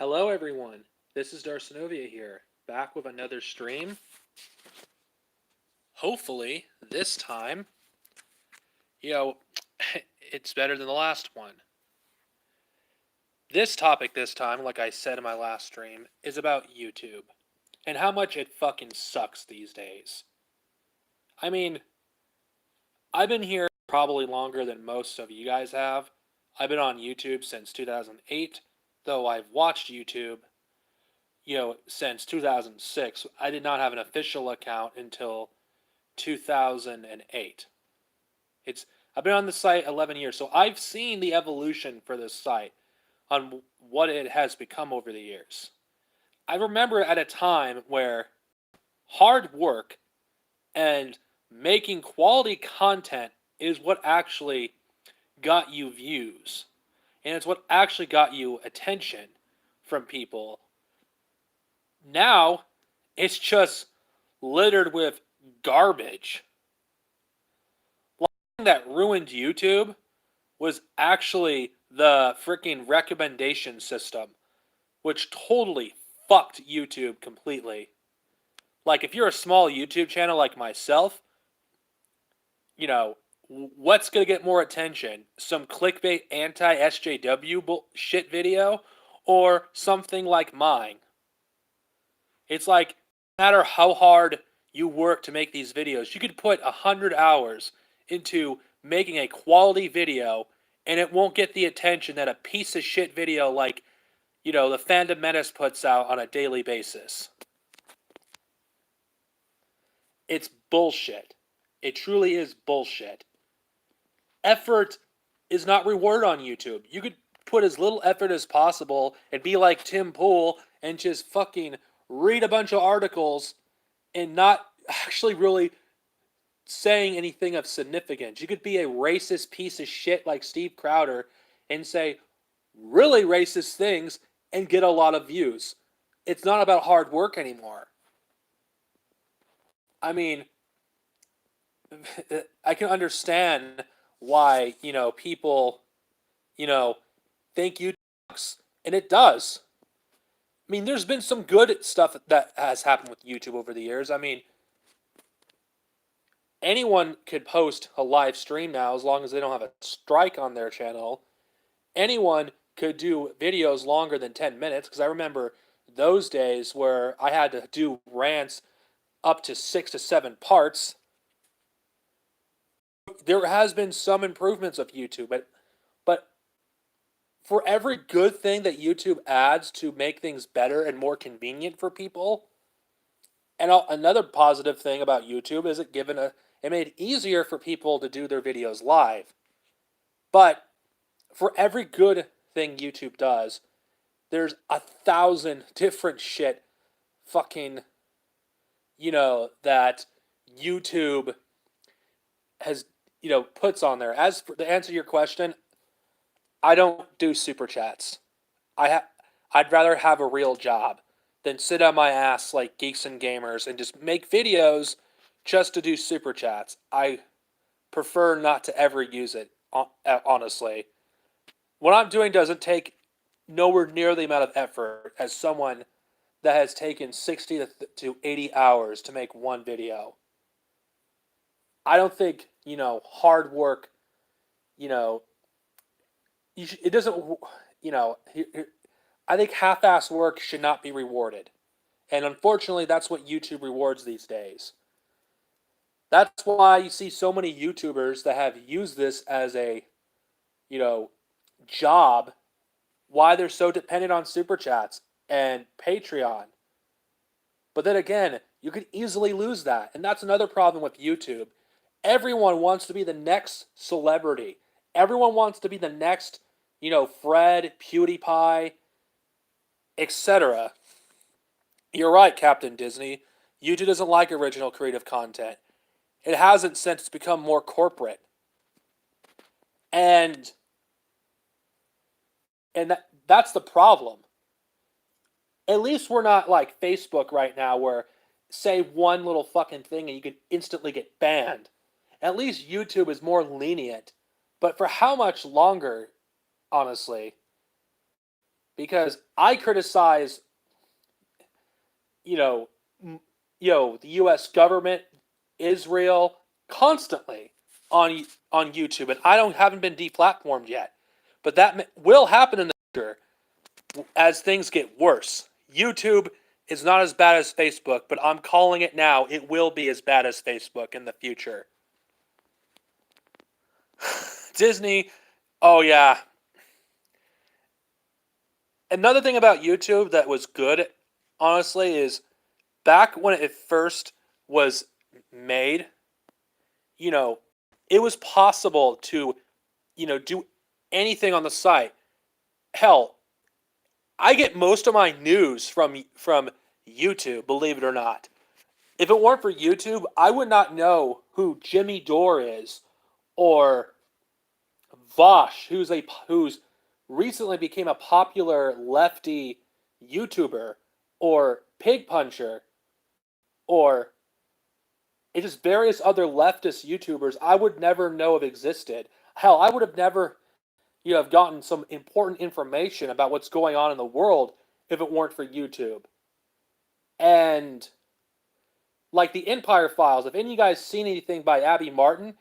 Hello, everyone. This is Darcinovia here, back with another stream. Hopefully, this time, you know, it's better than the last one. This topic this time, like I said in my last stream, is about YouTube and how much it fucking sucks these days. I mean, I've been here probably longer than most of you guys have. I've been on YouTube since 2008, though I've watched YouTube since 2006. I did not have an official account until 2008. I've been on the site 11 years, so I've seen the evolution for this site on what it has become over the years. I remember at a time where hard work and making quality content is what actually got you views, and it's what actually got you attention from people. Now, it's just littered with garbage. One thing that ruined YouTube was actually the freaking recommendation system, which totally fucked YouTube completely. Like, if you're a small YouTube channel like myself, what's going to get more attention? Some clickbait anti-SJW shit video or something like mine? It's like, no matter how hard you work to make these videos, you could put 100 hours into making a quality video and it won't get the attention that a piece of shit video like, the Fandom Menace puts out on a daily basis. It's bullshit. It truly is bullshit. Effort is not rewarded on YouTube. You could put as little effort as possible and be like Tim Pool and just fucking read a bunch of articles and not actually really saying anything of significance. You could be a racist piece of shit like Steve Crowder and say really racist things and get a lot of views. It's not about hard work anymore. I mean, I can understand why, people, think YouTube sucks. And it does. I mean, there's been some good stuff that has happened with YouTube over the years. I mean, anyone could post a live stream now as long as they don't have a strike on their channel. Anyone could do videos longer than 10 minutes, because I remember those days where I had to do rants up to 6 to 7 parts. There has been some improvements of YouTube, but for every good thing that YouTube adds to make things better and more convenient for people, and another positive thing about YouTube is it made it easier for people to do their videos live. But for every good thing YouTube does, there's 1,000 different shit fucking, that YouTube has, puts on there. As for to answer your question, I don't do super chats. I'd rather have a real job than sit on my ass like geeks and gamers and just make videos just to do super chats. I prefer not to ever use it, honestly. What I'm doing doesn't take nowhere near the amount of effort as someone that has taken 60 to 80 hours to make one video. I don't think, hard work, it doesn't, I think half-ass work should not be rewarded. And unfortunately, that's what YouTube rewards these days. That's why you see so many YouTubers that have used this as a, job, why they're so dependent on Super Chats and Patreon. But then again, you could easily lose that. And that's another problem with YouTube. Everyone wants to be the next celebrity. Everyone wants to be the next, Fred, PewDiePie, etc. You're right, Captain Disney. YouTube doesn't like original creative content. It hasn't since it's become more corporate. And that's the problem. At least we're not like Facebook right now where say one little fucking thing and you can instantly get banned. At least YouTube is more lenient. But for how much longer, honestly? because I criticize, you know, the U.S. government, Israel, constantly on YouTube, and haven't been deplatformed yet, but that will happen in the future as things get worse. YouTube is not as bad as Facebook, but I'm calling it now. It will be as bad as Facebook in the future. Disney, oh yeah. Another thing about YouTube that was good, honestly, is back when it first was made, it was possible to, do anything on the site. Hell, I get most of my news from YouTube, believe it or not. If it weren't for YouTube, I would not know who Jimmy Dore is, or Vosh, who's recently became a popular lefty YouTuber, or Pig Puncher, or it's just various other leftist YouTubers I would never know have existed. Hell, I would have never, have gotten some important information about what's going on in the world if it weren't for YouTube. And like the Empire Files, if any of you guys seen anything by Abby Martin,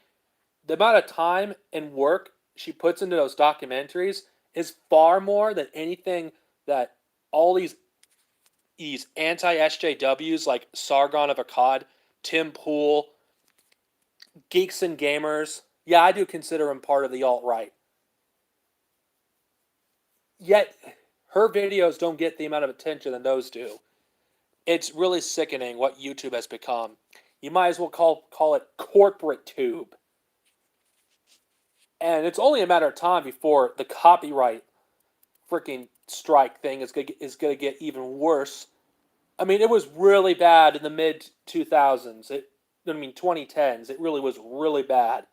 the amount of time and work she puts into those documentaries is far more than anything that all these anti-SJWs like Sargon of Akkad, Tim Pool, Geeks and Gamers. Yeah, I do consider him part of the alt-right. Yet, her videos don't get the amount of attention that those do. It's really sickening what YouTube has become. You might as well call it corporate tube. And it's only a matter of time before the copyright freaking strike thing is going to get even worse. I mean, it was really bad in the mid 2000s. 2010s. It really was really bad.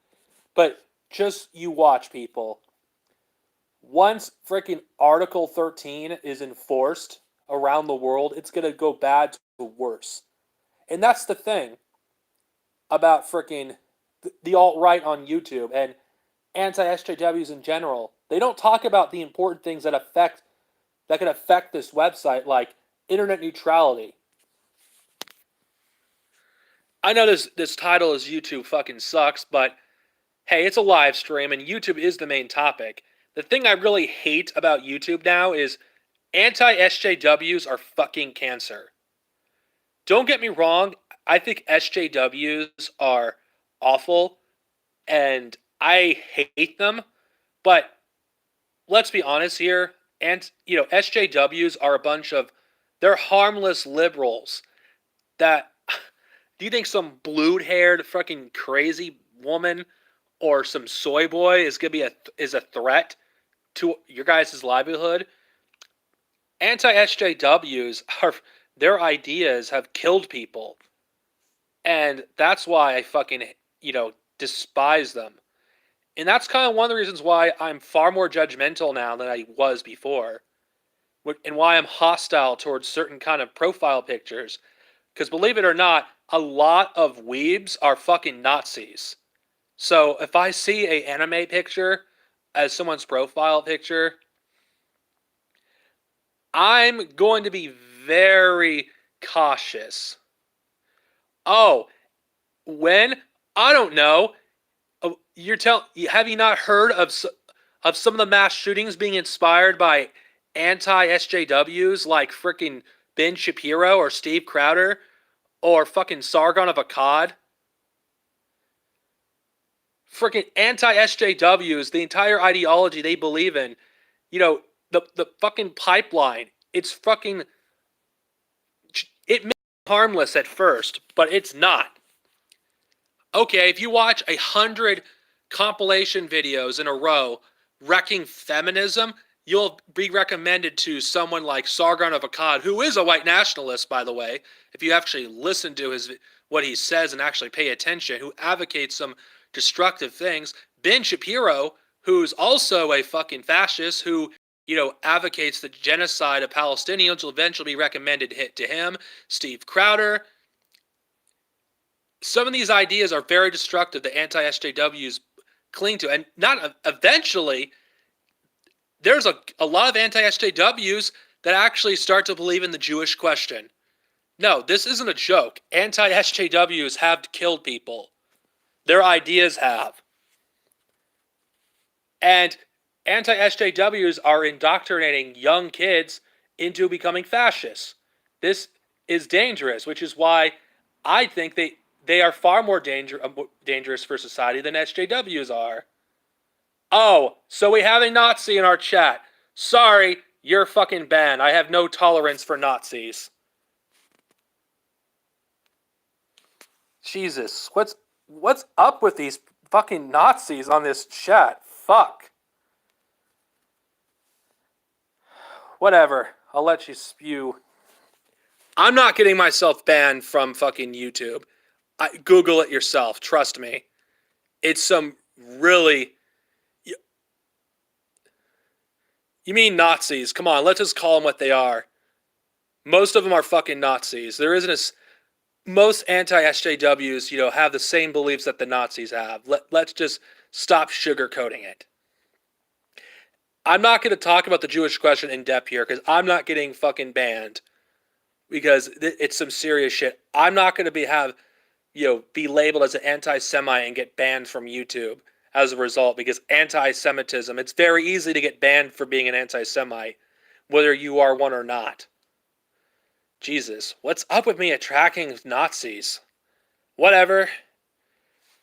But just you watch, people. Once freaking Article 13 is enforced around the world, it's going to go bad to worse. And that's the thing about freaking the alt-right on YouTube and anti-SJWs in general. They don't talk about the important things that can affect this website, like internet neutrality. I know this title is YouTube fucking sucks, but hey, it's a live stream and YouTube is the main topic. The thing I really hate about YouTube now is anti-SJWs are fucking cancer. Don't get me wrong, I think SJWs are awful and I hate them, but let's be honest here, and SJWs are a bunch of they're harmless liberals that do you think some blue-haired fucking crazy woman or some soy boy is gonna be is a threat to your guys' livelihood? Anti-SJWs are their ideas have killed people. And that's why I fucking, despise them. And that's kind of one of the reasons why I'm far more judgmental now than I was before. And why I'm hostile towards certain kind of profile pictures. Because believe it or not, a lot of weebs are fucking Nazis. So if I see an anime picture as someone's profile picture, I'm going to be very cautious. Oh, when? I don't know. Have you not heard of some of the mass shootings being inspired by anti-SJWs like freaking Ben Shapiro or Steve Crowder or fucking Sargon of Akkad? Freaking anti-SJWs, the entire ideology they believe in, the fucking pipeline, it's fucking, it may be harmless at first, but it's not. Okay, if you watch 100 compilation videos in a row wrecking feminism, you'll be recommended to someone like Sargon of Akkad, who is a white nationalist, by the way, if you actually listen to what he says and actually pay attention, who advocates some destructive things. Ben Shapiro, who's also a fucking fascist, who, advocates the genocide of Palestinians, will eventually be recommended to him. Steve Crowder. Some of these ideas are very destructive that anti-SJWs cling to, and not eventually there's a lot of anti-SJWs that actually start to believe in the Jewish question. No, this isn't a joke. Anti-SJWs have killed people. Their ideas have. And anti-SJWs are indoctrinating young kids into becoming fascists. This is dangerous, which is why I think they are far more dangerous for society than SJWs are. Oh, so we have a Nazi in our chat. Sorry, you're fucking banned. I have no tolerance for Nazis. Jesus, what's up with these fucking Nazis on this chat? Fuck. Whatever. I'll let you spew. I'm not getting myself banned from fucking YouTube. Google it yourself. Trust me. It's some really... You mean Nazis? Come on, let's just call them what they are. Most of them are fucking Nazis. There isn't a... Most anti-SJWs, have the same beliefs that the Nazis have. Let's just stop sugarcoating it. I'm not going to talk about the Jewish question in depth here because I'm not getting fucking banned because it's some serious shit. I'm not going to be labeled as an anti-Semite and get banned from YouTube as a result because anti-Semitism, it's very easy to get banned for being an anti-Semite, whether you are one or not. Jesus, what's up with me attracting Nazis? Whatever.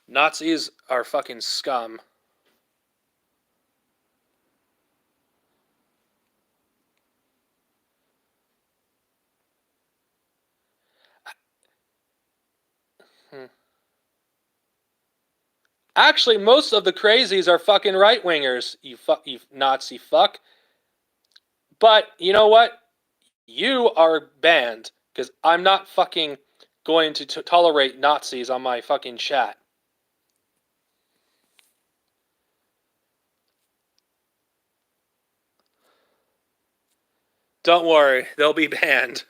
Nazis are fucking scum. Actually, most of the crazies are fucking right-wingers, you Nazi fuck. But, you know what? You are banned, because I'm not fucking going to tolerate Nazis on my fucking chat. Don't worry, they'll be banned.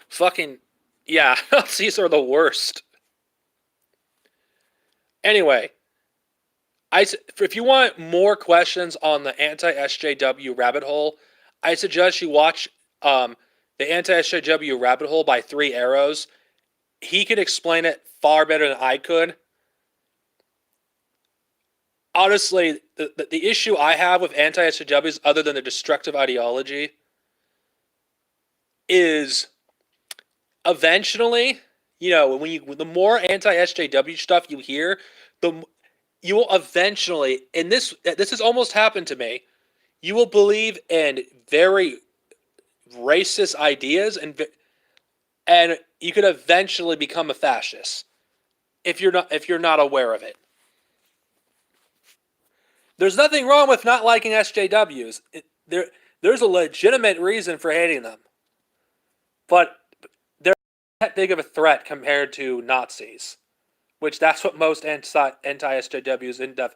Fucking, yeah, Nazis are the worst. Anyway, if you want more questions on the anti-SJW rabbit hole, I suggest you watch the anti-SJW rabbit hole by 3 Arrows. He could explain it far better than I could. Honestly, the issue I have with anti-SJWs, other than the destructive ideology, is eventually, when the more anti-SJW stuff you hear, you will eventually, and this has almost happened to me, you will believe in very racist ideas, and you could eventually become a fascist if you're not aware of it. There's nothing wrong with not liking SJWs. There's a legitimate reason for hating them, but they're not that big of a threat compared to Nazis, which that's what most anti-SJWs end up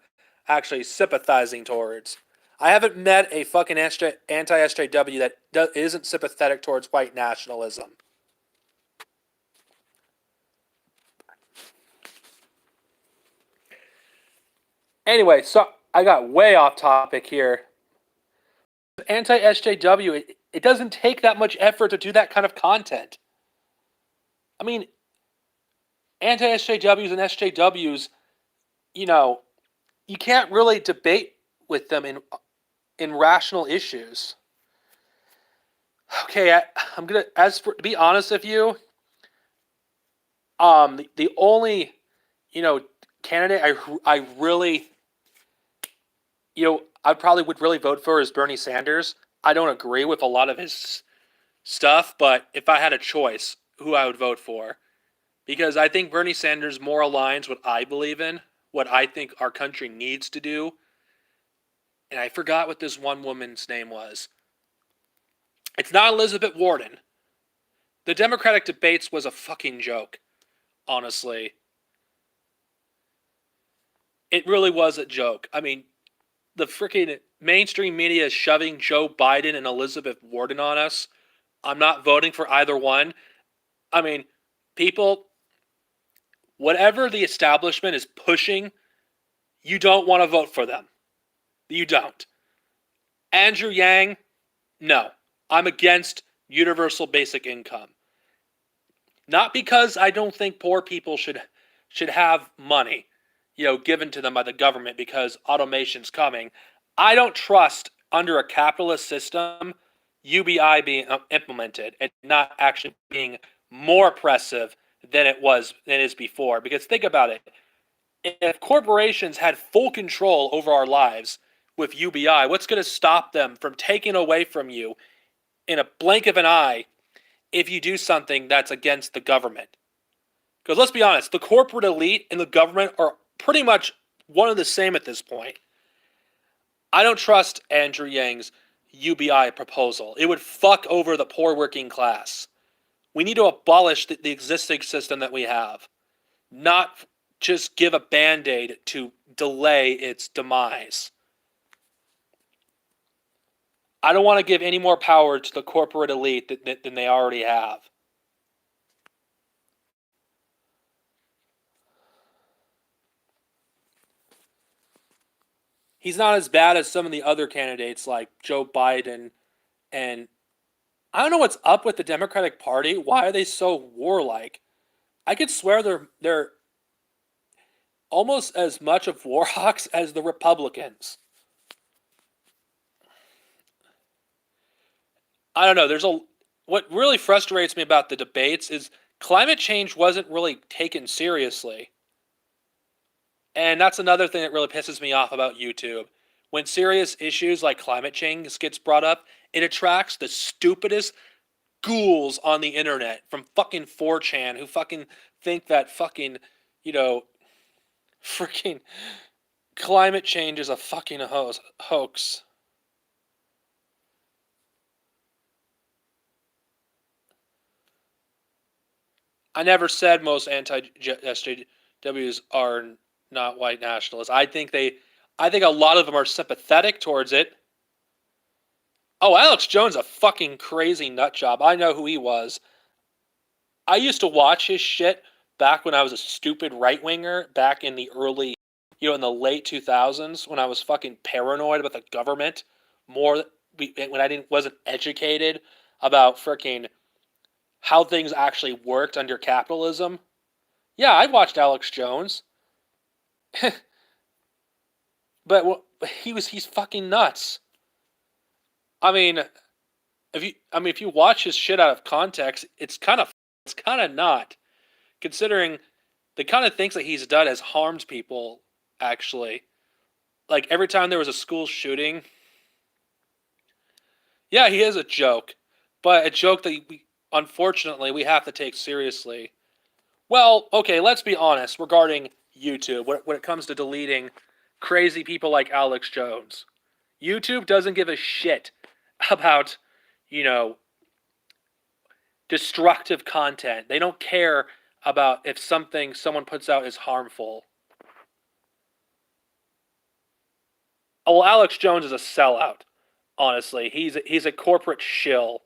actually sympathizing towards. I haven't met a fucking anti-SJW that isn't sympathetic towards white nationalism. Anyway, so I got way off topic here. Anti-SJW, it doesn't take that much effort to do that kind of content. I mean, anti-SJWs and SJWs, you can't really debate with them in rational issues. Okay, I'm gonna, to be honest with you, the only, candidate I really, I probably would really vote for is Bernie Sanders. I don't agree with a lot of his stuff, but if I had a choice, who I would vote for, because I think Bernie Sanders more aligns what I believe in, what I think our country needs to do. And I forgot what this one woman's name was. It's not Elizabeth Warren. The Democratic debates was a fucking joke, honestly. It really was a joke. I mean, the freaking mainstream media is shoving Joe Biden and Elizabeth Warren on us. I'm not voting for either one. I mean, people, whatever the establishment is pushing, you don't want to vote for them. You don't. Andrew Yang, no. I'm against universal basic income. Not because I don't think poor people should have money, given to them by the government because automation's coming. I don't trust under a capitalist system UBI being implemented and not actually being more oppressive than it is before. Because think about it. If corporations had full control over our lives with UBI, what's going to stop them from taking away from you in a blink of an eye if you do something that's against the government? Because let's be honest, the corporate elite and the government are pretty much one and the same at this point. I don't trust Andrew Yang's UBI proposal. It would fuck over the poor working class. We need to abolish the existing system that we have, not just give a band-aid to delay its demise. I don't want to give any more power to the corporate elite than they already have. He's not as bad as some of the other candidates like Joe Biden, and I don't know what's up with the Democratic Party. Why are they so warlike? I could swear they're almost as much of war hawks as the Republicans. I don't know. What really frustrates me about the debates is climate change wasn't really taken seriously. And that's another thing that really pisses me off about YouTube. When serious issues like climate change gets brought up, it attracts the stupidest ghouls on the internet from fucking 4chan who fucking think that fucking, freaking climate change is a fucking hoax. I never said most anti-SJWs are not white nationalists. I think a lot of them are sympathetic towards it. Oh, Alex Jones, a fucking crazy nut job. I know who he was. I used to watch his shit back when I was a stupid right winger, back in the early, in the late 2000s, when I was fucking paranoid about the government more, when I wasn't educated about freaking how things actually worked under capitalism. Yeah, I watched Alex Jones. But he's fucking nuts. I mean, if you watch his shit out of context, it's kind of not, considering the kind of things that he's done has harmed people. Actually, like every time there was a school shooting, yeah, he is a joke, but a joke that unfortunately we have to take seriously. Well, okay, let's be honest regarding YouTube when it comes to deleting crazy people like Alex Jones. YouTube doesn't give a shit about, destructive content. They don't care about if something someone puts out is harmful. Oh, well, Alex Jones is a sellout. Honestly, he's a corporate shill.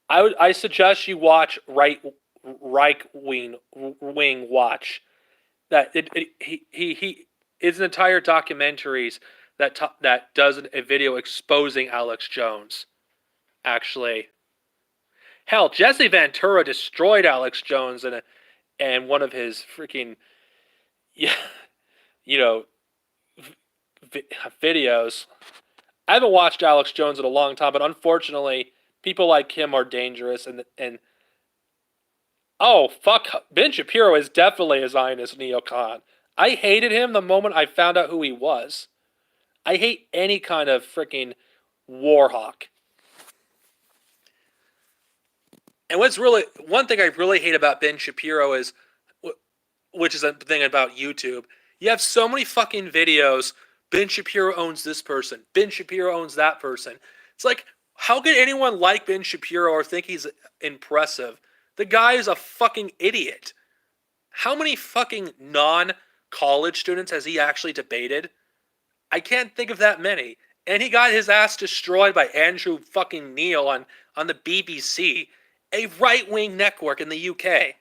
I suggest you watch Right Wing Watch. He is an entire documentaries that does a video exposing Alex Jones. Actually, hell, Jesse Ventura destroyed Alex Jones and one of his freaking you know videos. I haven't watched Alex Jones in a long time, but unfortunately, people like him are dangerous and oh, fuck. Ben Shapiro is definitely a Zionist neocon. I hated him the moment I found out who he was. I hate any kind of freaking warhawk. And one thing I really hate about Ben Shapiro is, which is a thing about YouTube, you have so many fucking videos. Ben Shapiro owns this person. Ben Shapiro owns that person. It's like, how could anyone like Ben Shapiro or think he's impressive? The guy is a fucking idiot. How many fucking non-college students has he actually debated? I can't think of that many. And he got his ass destroyed by Andrew fucking Neil on the BBC, a right-wing network in the UK.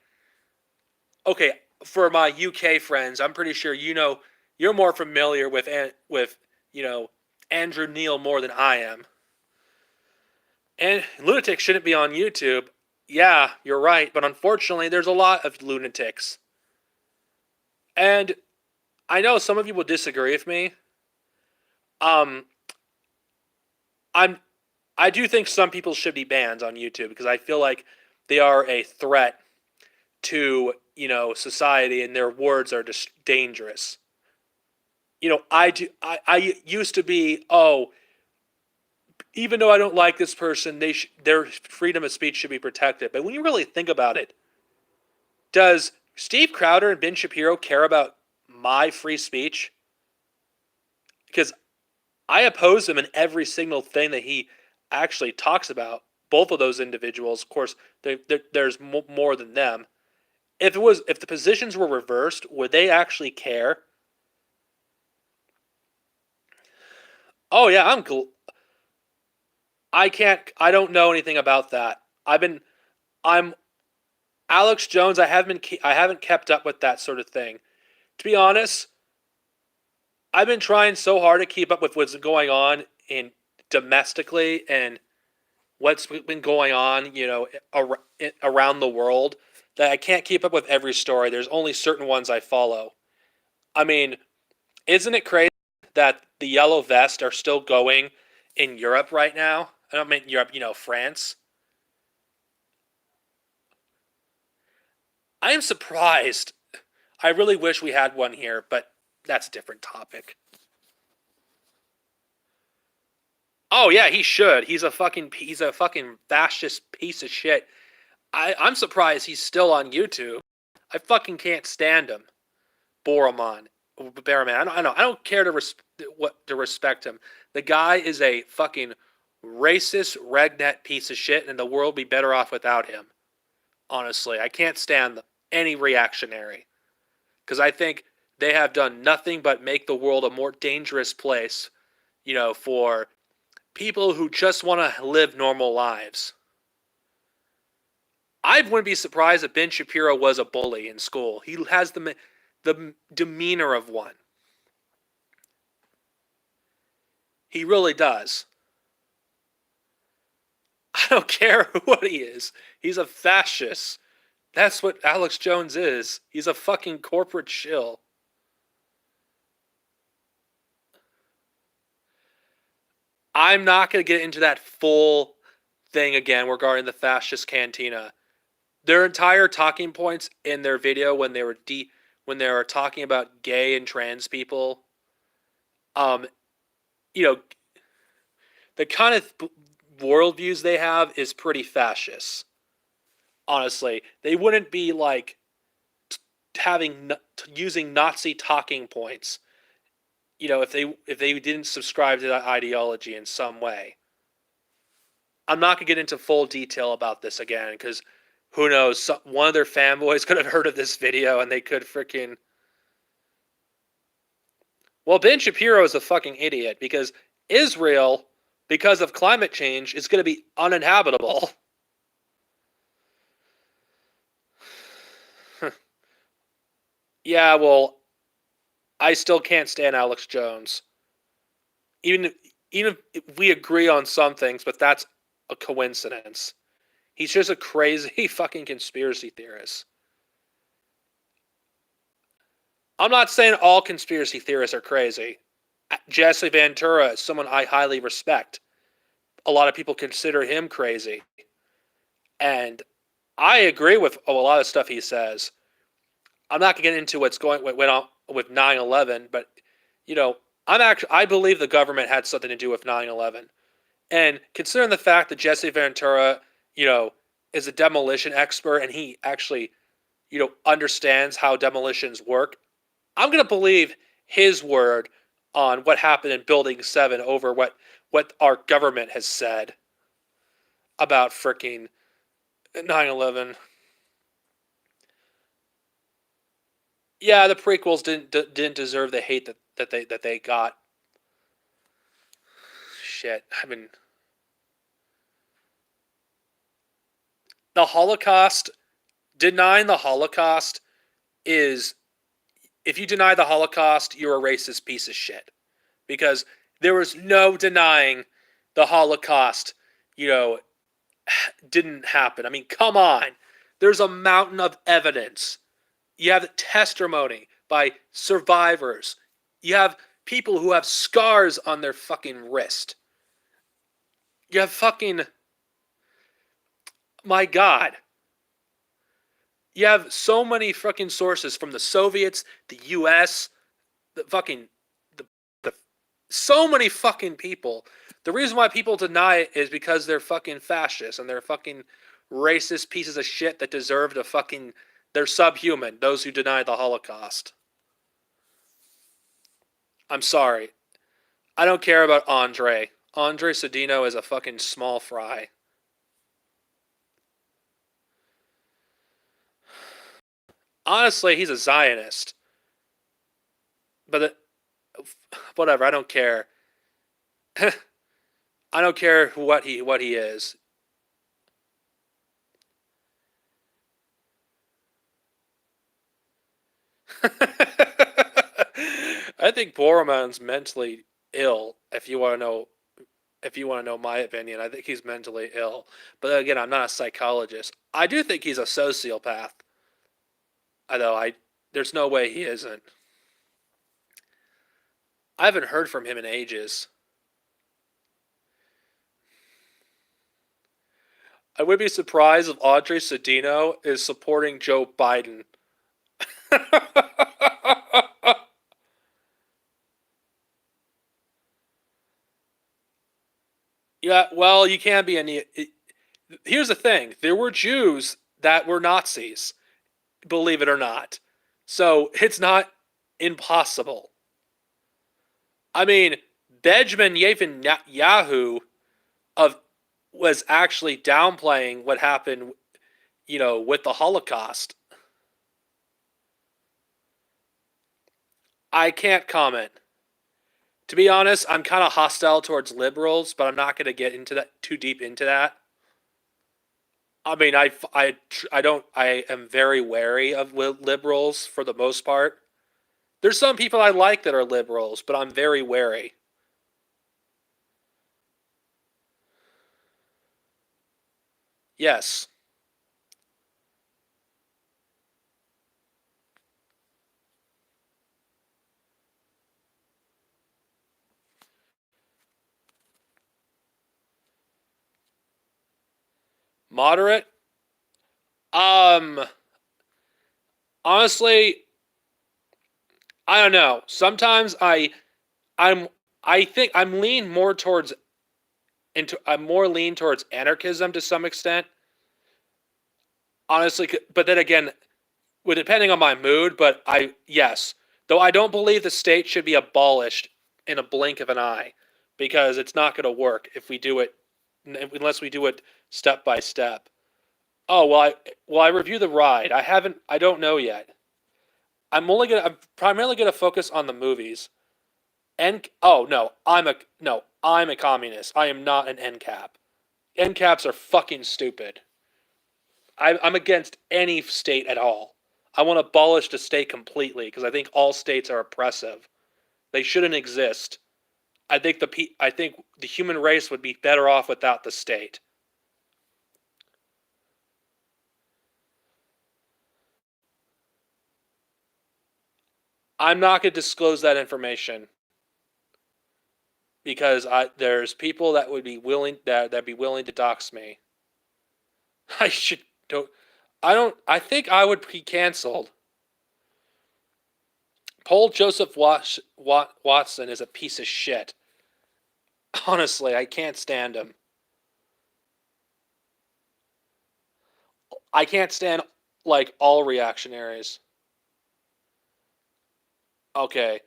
Okay, for my UK friends, I'm pretty sure you know you're more familiar with Andrew Neil more than I am. And lunatics shouldn't be on YouTube. Yeah, you're right, but unfortunately, there's a lot of lunatics. And I know some of you will disagree with me. Um, I'm, I do think some people should be banned on YouTube because I feel like they are a threat to society, and their words are just dangerous. I used to be, even though I don't like this person, their freedom of speech should be protected. But when you really think about it, does Steve Crowder and Ben Shapiro care about my free speech? Because I oppose him in every single thing that he actually talks about. Both of those individuals, of course, there's more than them. If the positions were reversed, would they actually care? Oh yeah, I don't know anything about that. I'm Alex Jones. I haven't kept up with that sort of thing. To be honest, I've been trying so hard to keep up with what's going on in domestically and what's been going on, around the world, that I can't keep up with every story. There's only certain ones I follow. I mean, isn't it crazy that the yellow vests are still going in Europe right now? I don't mean Europe, France. I am surprised. I really wish we had one here, but that's a different topic. Oh yeah, he should. He's a fucking fascist piece of shit. I'm surprised he's still on YouTube. I fucking can't stand him. Boroman. Barraman. I don't care to respect him. The guy is a fucking racist redneck piece of shit, and the world would be better off without him. Honestly, I can't stand any reactionary because I think they have done nothing but make the world a more dangerous place, for people who just want to live normal lives. I wouldn't be surprised if Ben Shapiro was a bully in school. He has the demeanor of one. He really does. I don't care what he is. He's a fascist. That's what Alex Jones is. He's a fucking corporate shill. I'm not going to get into that full thing again regarding the fascist cantina. Their entire talking points in their video when they were talking about gay and trans people, um, you know, the kind of worldviews they have is pretty fascist. Honestly, they wouldn't be like having using Nazi talking points. If they didn't subscribe to that ideology in some way. I'm not gonna get into full detail about this again because who knows? One of their fanboys could have heard of this video and they could freaking. Well, Ben Shapiro is a fucking idiot because Israel, because of climate change, is going to be uninhabitable. Yeah, well, I still can't stand Alex Jones. Even even if we agree on some things, but that's a coincidence. He's just a crazy fucking conspiracy theorist. I'm not saying all conspiracy theorists are crazy. Jesse Ventura is someone I highly respect. A lot of people consider him crazy. And I agree with a lot of stuff he says. I'm not going to get into what went on with 9/11, but I believe the government had something to do with 9/11. And considering the fact that Jesse Ventura, is a demolition expert and he actually, understands how demolitions work, I'm going to believe his word on what happened in Building 7 over what our government has said about freaking 9/11. Yeah, the prequels didn't deserve the hate that they got. Shit, I mean, the Holocaust, denying the Holocaust is if you deny the Holocaust, you're a racist piece of shit. Because there was no denying the Holocaust, you know, didn't happen. I mean, come on. There's a mountain of evidence. You have testimony by survivors. You have people who have scars on their fucking wrist. You have fucking. My God. You have so many fucking sources from the Soviets, the US, the fucking. The so many fucking people. The reason why people deny it is because they're fucking fascists and they're fucking racist pieces of shit that deserve to fucking. They're subhuman, those who deny the Holocaust. I'm sorry. I don't care about Andre. Andre Sedino is a fucking small fry. Honestly, he's a Zionist. But whatever, I don't care. I don't care what he is. I think Borman's mentally ill. If you want to know my opinion, I think he's mentally ill. But again, I'm not a psychologist. I do think he's a sociopath. Although there's no way he isn't. I haven't heard from him in ages. I would be surprised if Audrey Sedino is supporting Joe Biden. Yeah, well, you can't be any. Here's the thing: there were Jews that were Nazis, believe it or not. So it's not impossible. I mean, Benjamin Netanyahu of was actually downplaying what happened, with the Holocaust. I can't comment. To be honest, I'm kind of hostile towards liberals, but I'm not going to get into that too deep into that. I mean, I am very wary of liberals for the most part. There's some people I like that are liberals, but I'm very wary. Yes. Moderate? Um, honestly, I don't know. Sometimes I'm I think I'm more lean towards anarchism to some extent. Honestly, but then again, depending on my mood, but yes. Though I don't believe the state should be abolished in a blink of an eye because it's not going to work if we do it unless we do it step by step. Oh, I review the ride. I don't know yet. I'm primarily gonna focus on the movies. And oh no, I'm a communist. I am not an NCAP. NCAPs are fucking stupid. I'm against any state at all. I want to abolish the state completely because I think all states are oppressive. They shouldn't exist. I think the human race would be better off without the state. I'm not going to disclose that information because there's people that would be willing that be willing to dox me. I should don't. I don't. I think I would be canceled. Paul Joseph Watson is a piece of shit. Honestly, I can't stand him. I can't stand like all reactionaries. Okay.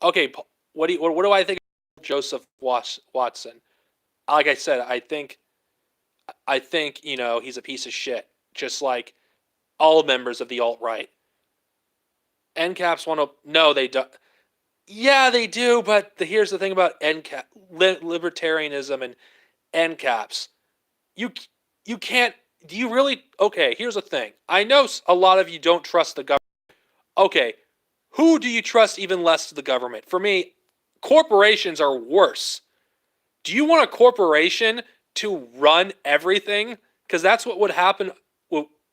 Okay. What do I think of Joseph Watson? Like I said, I think he's a piece of shit, just like all members of the alt right. NCAPs want to no, they don't. Yeah, they do, but here's the thing about libertarianism and NCAPs. You you can't Do you really? Okay, here's the thing. I know a lot of you don't trust the government. Okay, who do you trust even less to the government? For me, corporations are worse. Do you want a corporation to run everything? Because that's what would happen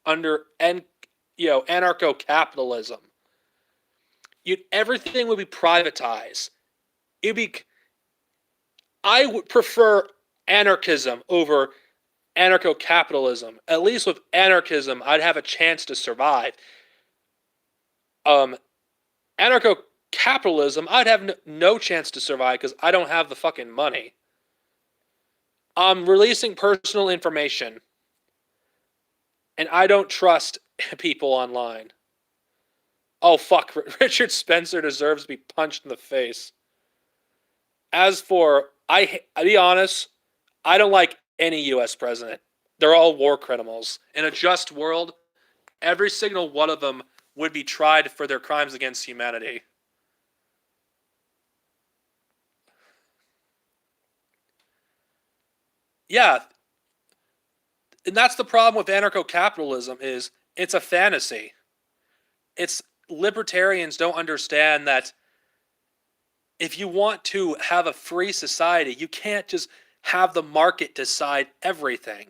under anarcho-capitalism. Everything would be privatized. It'd be. I would prefer anarchism over anarcho-capitalism. At least with anarchism, I'd have a chance to survive. Um, Anarcho-capitalism, I'd have no chance to survive because I don't have the fucking money. I'm releasing personal information, and I don't trust people online. Oh fuck, Richard Spencer deserves to be punched in the face. As for, I'll be honest, I don't like any U.S. president. They're all war criminals. In a just world, every single one of them would be tried for their crimes against humanity. Yeah, and that's the problem with anarcho-capitalism is it's a fantasy. It's libertarians don't understand that if you want to have a free society, you can't just have the market decide everything.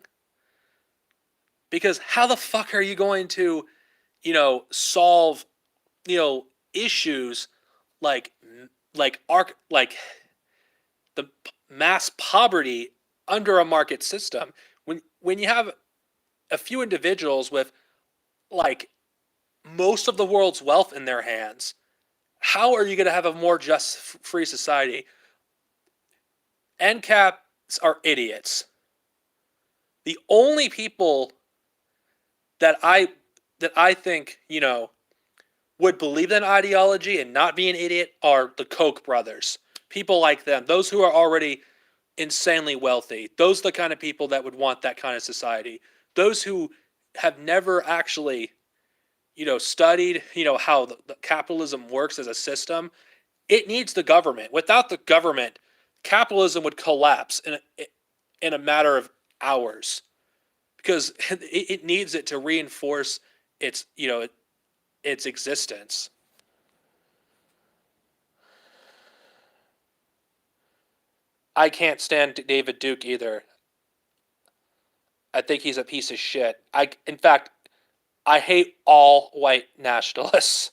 Because how the fuck are you going to, solve, issues like like the mass poverty under a market system when you have a few individuals with like most of the world's wealth in their hands? How are you going to have a more just free society? NCAPs are idiots. The only people that I think, would believe in ideology and not be an idiot are the Koch brothers. People like them, those who are already insanely wealthy. Those are the kind of people that would want that kind of society. Those who have never actually, studied, how the capitalism works as a system. It needs the government. Without the government, capitalism would collapse in a matter of hours because it needs it to reinforce its, its existence. I can't stand David Duke either. I think he's a piece of shit. In fact, I hate all white nationalists.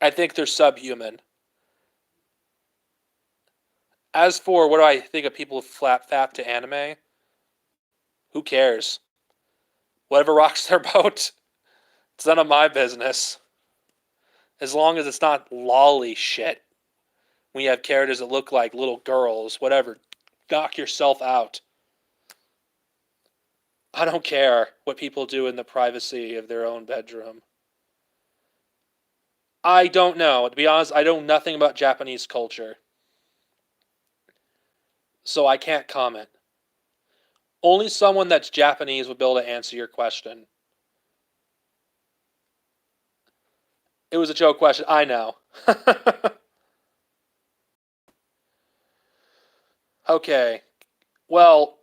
I think they're subhuman. As for what do I think of people who fap to anime, who cares? Whatever rocks their boat. It's none of my business. As long as it's not lolly shit. When you have characters that look like little girls, whatever. Knock yourself out. I don't care what people do in the privacy of their own bedroom. I don't know. To be honest, I know nothing about Japanese culture. So I can't comment. Only someone that's Japanese would be able to answer your question. It was a joke question. I know. Okay. Well,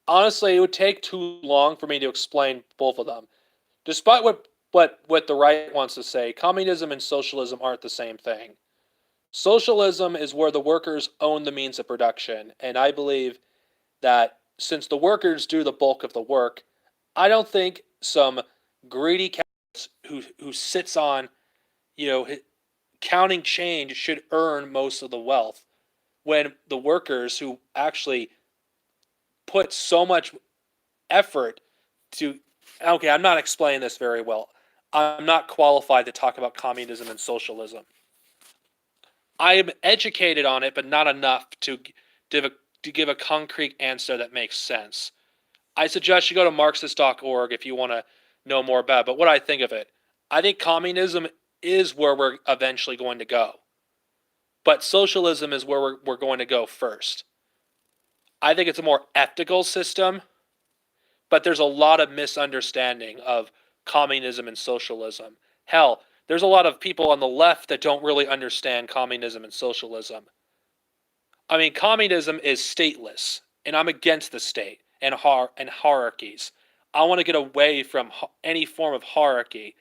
honestly, it would take too long for me to explain both of them. Despite what the right wants to say, communism and socialism aren't the same thing. Socialism is where the workers own the means of production, and I believe that since the workers do the bulk of the work, I don't think some greedy capitalist who sits on, counting change should earn most of the wealth when the workers who actually put so much effort to. Okay, I'm not explaining this very well. I'm not qualified to talk about communism and socialism. I am educated on it, but not enough to give a concrete answer that makes sense. I suggest you go to Marxist.org if you want to know more about it. But what I think of it, I think communism is where we're eventually going to go. But socialism is where we're going to go first. I think it's a more ethical system, but there's a lot of misunderstanding of communism and socialism. Hell, there's a lot of people on the left that don't really understand communism and socialism. I mean, communism is stateless, and I'm against the state. and hierarchies. I want to get away from any form of hierarchy.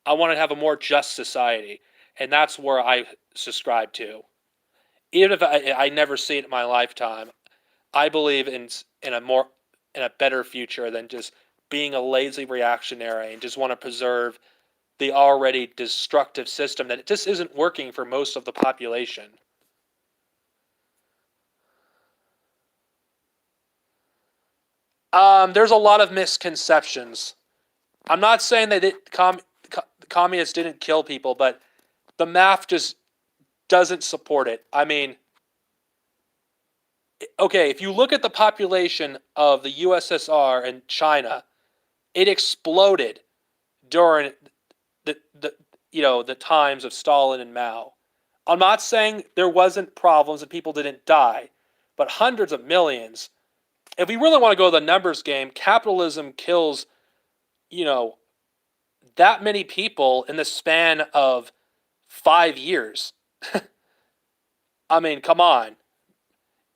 I want to have a more just society, and that's where I subscribe to. Even if I never see it in my lifetime, I believe in a better future than just being a lazy reactionary and just want to preserve the already destructive system that it just isn't working for most of the population. There's a lot of misconceptions. I'm not saying that communists didn't kill people, but the math just doesn't support it. I mean, okay, if you look at the population of the USSR and China, it exploded during the the times of Stalin and Mao. I'm not saying there wasn't problems and people didn't die, but hundreds of millions. If we really want to go to the numbers game, capitalism kills, you know, that many people in the span of 5 years. I mean, come on.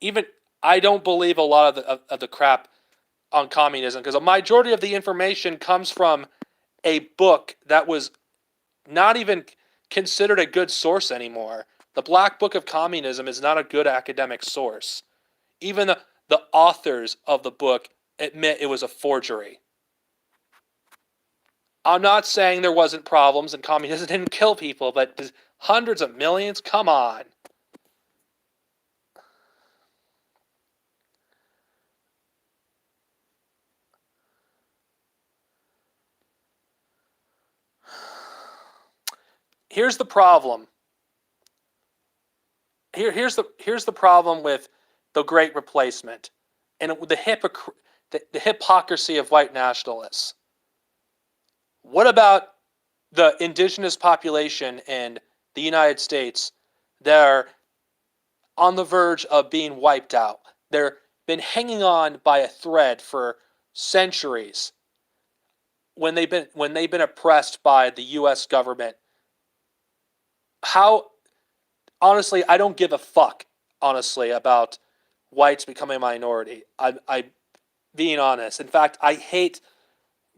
Even I don't believe a lot of the crap on communism because a majority of the information comes from a book that was not even considered a good source anymore. The Black Book of Communism is not a good academic source. Even the authors of the book admit it was a forgery. I'm not saying there wasn't problems and communism didn't kill people, but hundreds of millions? Come on. Here's the problem. Here's the problem with the Great Replacement and the hypocrisy of white nationalists. What about the indigenous population in the United States that are on the verge of being wiped out? They've been hanging on by a thread for centuries when they've been oppressed by the U.S. government. How honestly, I don't give a fuck honestly about whites becoming a minority. I being honest. In fact, I hate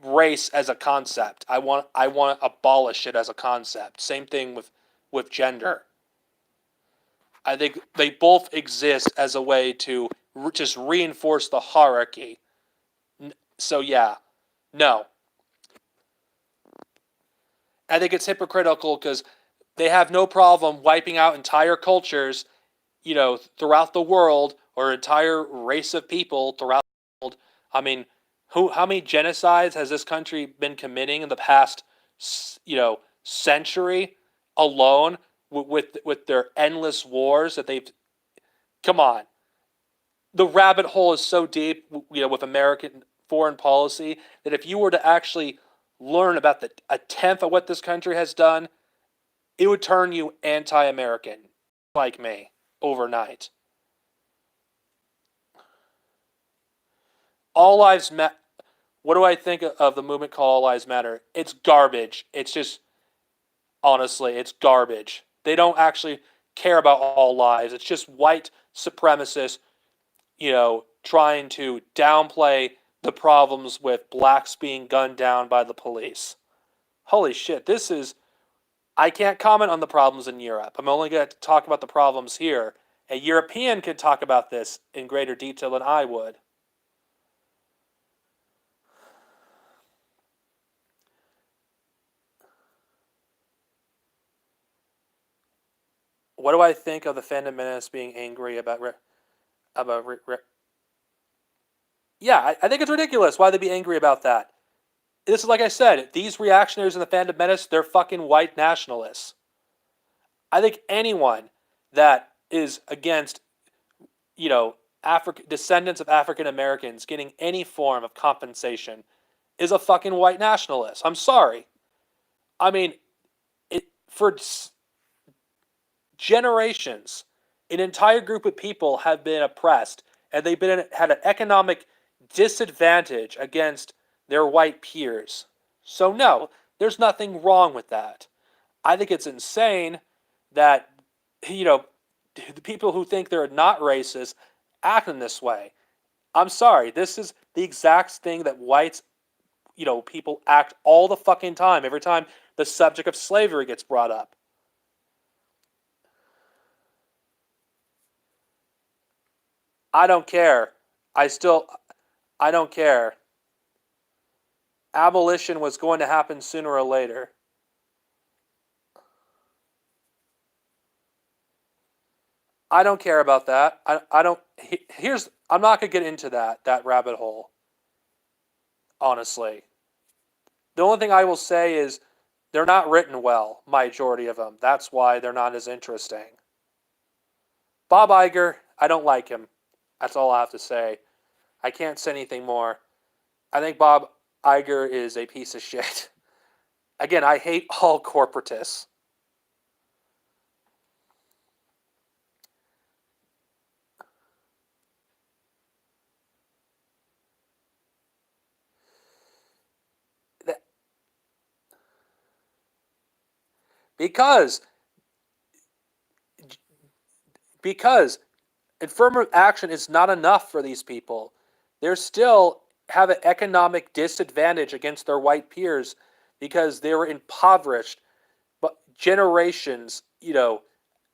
race as a concept. I want to abolish it as a concept. Same thing with gender. I think they both exist as a way to just reinforce the hierarchy. So yeah, no. I think it's hypocritical because they have no problem wiping out entire cultures, throughout the world or entire race of people throughout the world. I mean, how many genocides has this country been committing in the past, century alone with their endless wars that they've? Come on, the rabbit hole is so deep, with American foreign policy that if you were to actually learn about a tenth of what this country has done, it would turn you anti-American, like me, overnight. All lives matter. What do I think of the movement called All Lives Matter? It's garbage. It's just, honestly, it's garbage. They don't actually care about all lives. It's just white supremacists, trying to downplay the problems with blacks being gunned down by the police. Holy shit, I can't comment on the problems in Europe. I'm only going to talk about the problems here. A European could talk about this in greater detail than I would. What do I think of the fundamentalists being angry about? Yeah, I think it's ridiculous. Why they be angry about that? This is like I said. These reactionaries and the fundamentalists, they're fucking white nationalists. I think anyone that is against, descendants of African Americans getting any form of compensation is a fucking white nationalist. I'm sorry. I mean, for generations, an entire group of people have been oppressed, and they've had an economic disadvantage against their white peers. So no, there's nothing wrong with that. I think it's insane that the people who think they're not racist act in this way. I'm sorry. This is the exact thing that whites, people act all the fucking time. Every time the subject of slavery gets brought up. I don't care. I don't care. Abolition was going to happen sooner or later. I don't care about that. I don't. I'm not going to get into that rabbit hole, honestly. The only thing I will say is they're not written well, majority of them. That's why they're not as interesting. Bob Iger, I don't like him. That's all I have to say. I can't say anything more. I think Bob Iger is a piece of shit. Again, I hate all corporatists. Because because affirmative action is not enough for these people. They still have an economic disadvantage against their white peers because they were impoverished, but generations.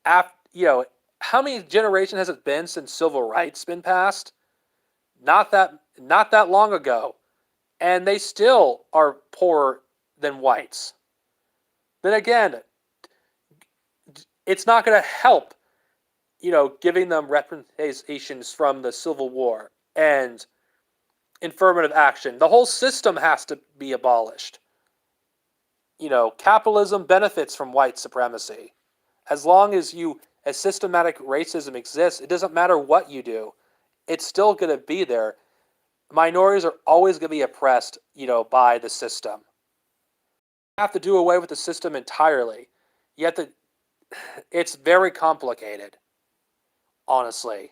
How many generations has it been since civil rights been passed? Not that long ago, and they still are poorer than whites. Then again, it's not going to help, giving them reparations from the Civil War and affirmative action. The whole system has to be abolished. Capitalism benefits from white supremacy. As long as systematic racism exists, it doesn't matter what you do. It's still going to be there. Minorities are always going to be oppressed, by the system. You have to do away with the system entirely. You have to. It's very complicated, honestly.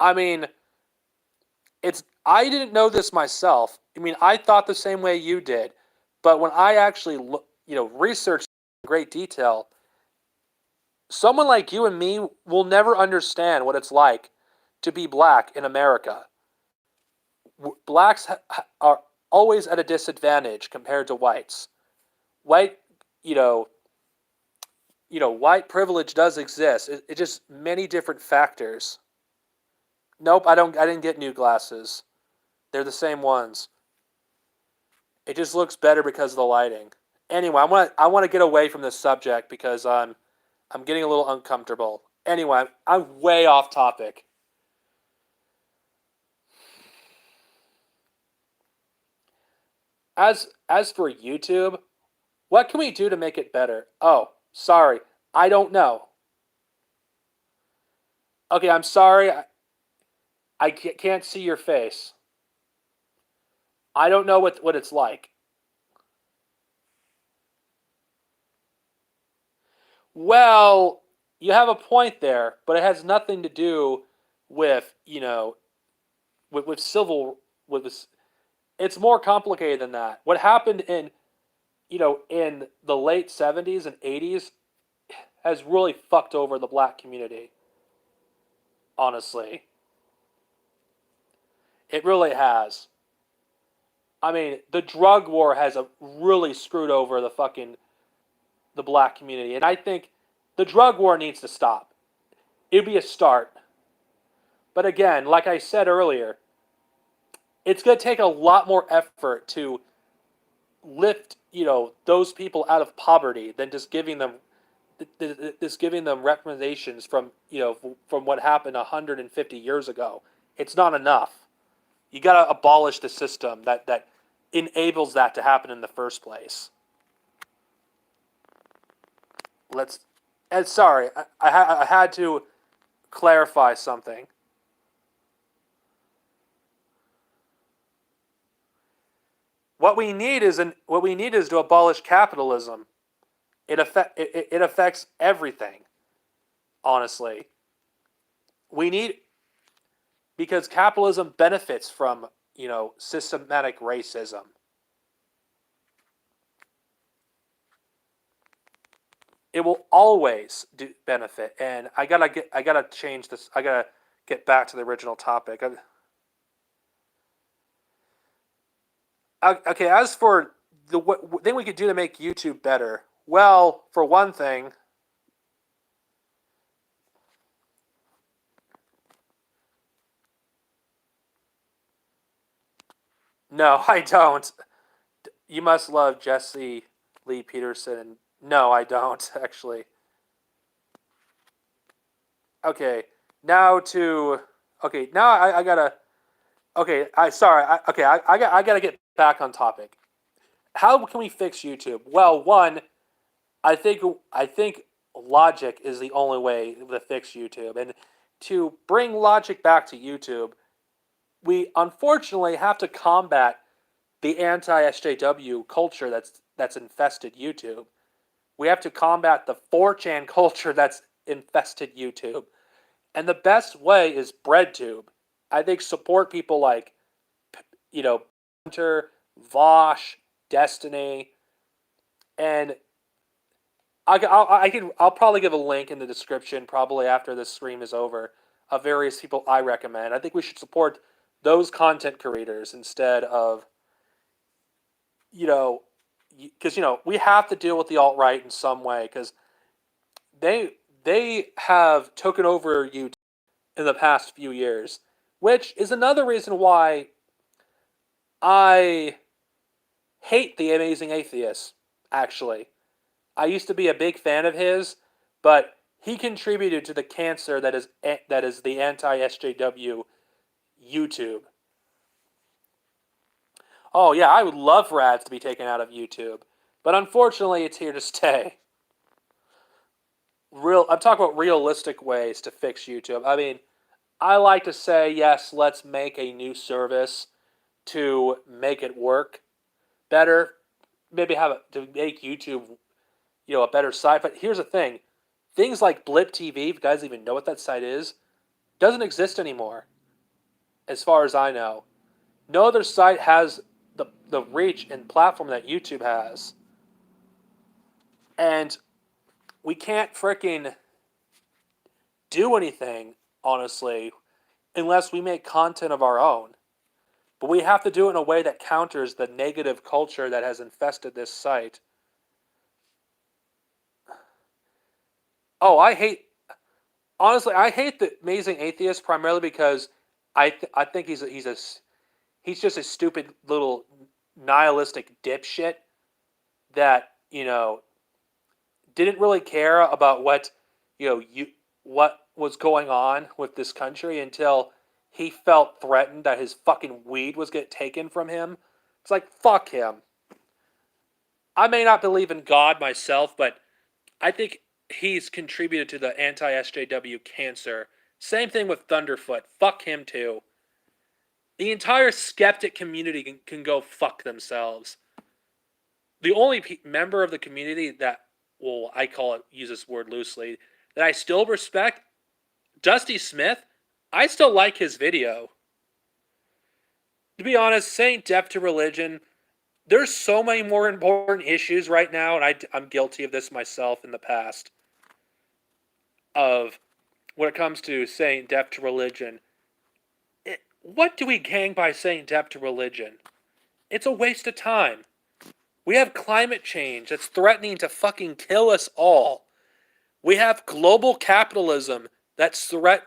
I mean, I didn't know this myself. I mean, I thought the same way you did, but when I actually researched in great detail, someone like you and me will never understand what it's like to be black in America. Blacks are always at a disadvantage compared to whites. White, you know, white privilege does exist. It just many different factors. Nope, I don't. I didn't get new glasses. They're the same ones. It just looks better because of the lighting. Anyway, I want to get away from this subject because I'm getting a little uncomfortable. Anyway, I'm way off topic. As for YouTube, what can we do to make it better? Oh, sorry, I don't know. Okay, I'm sorry. I can't see your face. I don't know what it's like. Well, you have a point there, but it has nothing to do with with civil with. It's more complicated than that. What happened in the late 70s and 80s has really fucked over the black community. Honestly, it really has. I mean, the drug war has really screwed over the black community, and I think the drug war needs to stop. It'd be a start, but again, like I said earlier, it's going to take a lot more effort to lift those people out of poverty than just giving them recommendations from what happened 150 years ago. It's not enough. You got to abolish the system that enables that to happen in the first place. Let's. And sorry, I had to clarify something. What we need is to abolish capitalism. It affects everything. Honestly, we need because capitalism benefits from systematic racism. it will always benefit. And I gotta change this. I gotta get back to the original topic. Okay, as for the thing we could do to make YouTube better, well, for one thing, no, I don't. You must love Jesse Lee Peterson. No, I don't actually. Okay, now to okay now I gotta okay I sorry I gotta get back on topic. How can we fix YouTube? Well, one, I think logic is the only way to fix YouTube, and to bring logic back to YouTube, we unfortunately have to combat the anti-SJW culture that's infested YouTube. We have to combat the 4chan culture that's infested YouTube. And the best way is BreadTube. I think support people like, Hunter, Vosh, Destiny, and I'll probably give a link in the description probably after this stream is over of various people I recommend. I think we should support those content creators instead of, because we have to deal with the alt right in some way because they have taken over YouTube in the past few years, which is another reason why I hate the Amazing Atheist. Actually, I used to be a big fan of his, but he contributed to the cancer that is the anti-SJW YouTube. Oh yeah, I would love for ads to be taken out of YouTube, but unfortunately, it's here to stay. I'm talking about realistic ways to fix YouTube. I mean, I like to say yes, let's make a new service to make it work better. Maybe have it to make YouTube, a better site. But here's the thing: things like Blip TV, if you guys even know what that site is, doesn't exist anymore, as far as I know. No other site has the reach and platform that YouTube has. And we can't freaking do anything, honestly, unless we make content of our own. But we have to do it in a way that counters the negative culture that has infested this site. Oh, I hate the Amazing Atheist primarily because I think he's just a stupid little nihilistic dipshit that didn't really care about what what was going on with this country until he felt threatened that his fucking weed was getting taken from him. It's like, fuck him. I may not believe in God myself, but I think he's contributed to the anti-SJW cancer. Same thing with Thunderfoot. Fuck him too. The entire skeptic community can go fuck themselves. The only member of the community that, well, I use this word loosely, that I still respect, Dusty Smith, I still like his video. To be honest, saying death to religion, there's so many more important issues right now, and I'm guilty of this myself in the past, of when it comes to saying death to religion. What do we gain by saying death to religion? It's a waste of time. We have climate change that's threatening to fucking kill us all. We have global capitalism that's going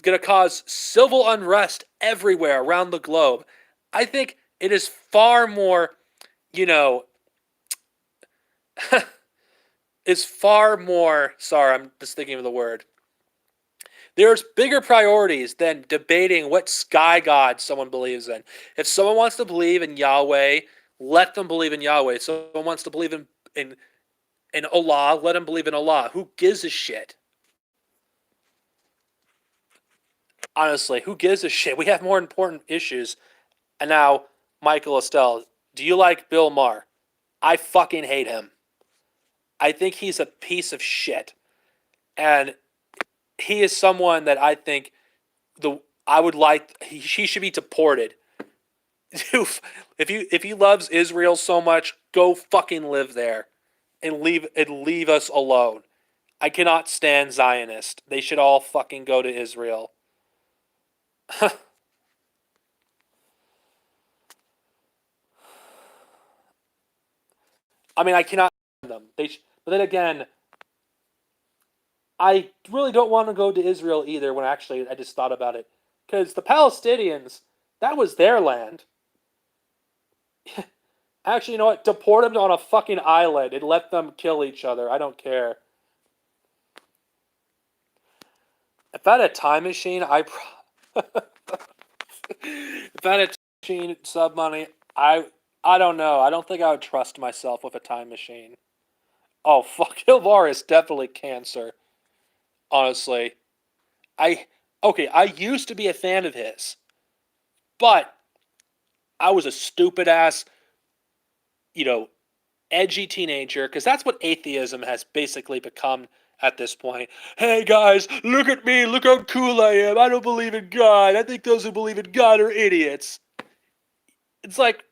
to cause civil unrest everywhere around the globe. I think it is far more, sorry, I'm just thinking of the word. There's bigger priorities than debating what sky god someone believes in. If someone wants to believe in Yahweh, let them believe in Yahweh. If someone wants to believe in Allah, let them believe in Allah. Who gives a shit? Honestly, who gives a shit? We have more important issues. And now, Michael Estelle, do you like Bill Maher? I fucking hate him. I think he's a piece of shit. And he is someone that I think he should be deported. If he loves Israel so much, go fucking live there. and leave us alone. I cannot stand Zionists. They should all fucking go to Israel. I mean, I cannot stand them. But then again, I really don't want to go to Israel either. When actually, I just thought about it, because the Palestinians, that was their land. Actually, you know what? Deport them on a fucking island and let them kill each other. I don't care. If I had a time machine, if I had a time machine, sub money, I don't know. I don't think I would trust myself with a time machine. Oh fuck, Hilvar is definitely cancer. Honestly, I okay. I used to be a fan of his, but I was a stupid ass, you know, edgy teenager, because that's what atheism has basically become at this point. Hey guys, look at me, look how cool I am. I don't believe in God. I think those who believe in God are idiots. It's like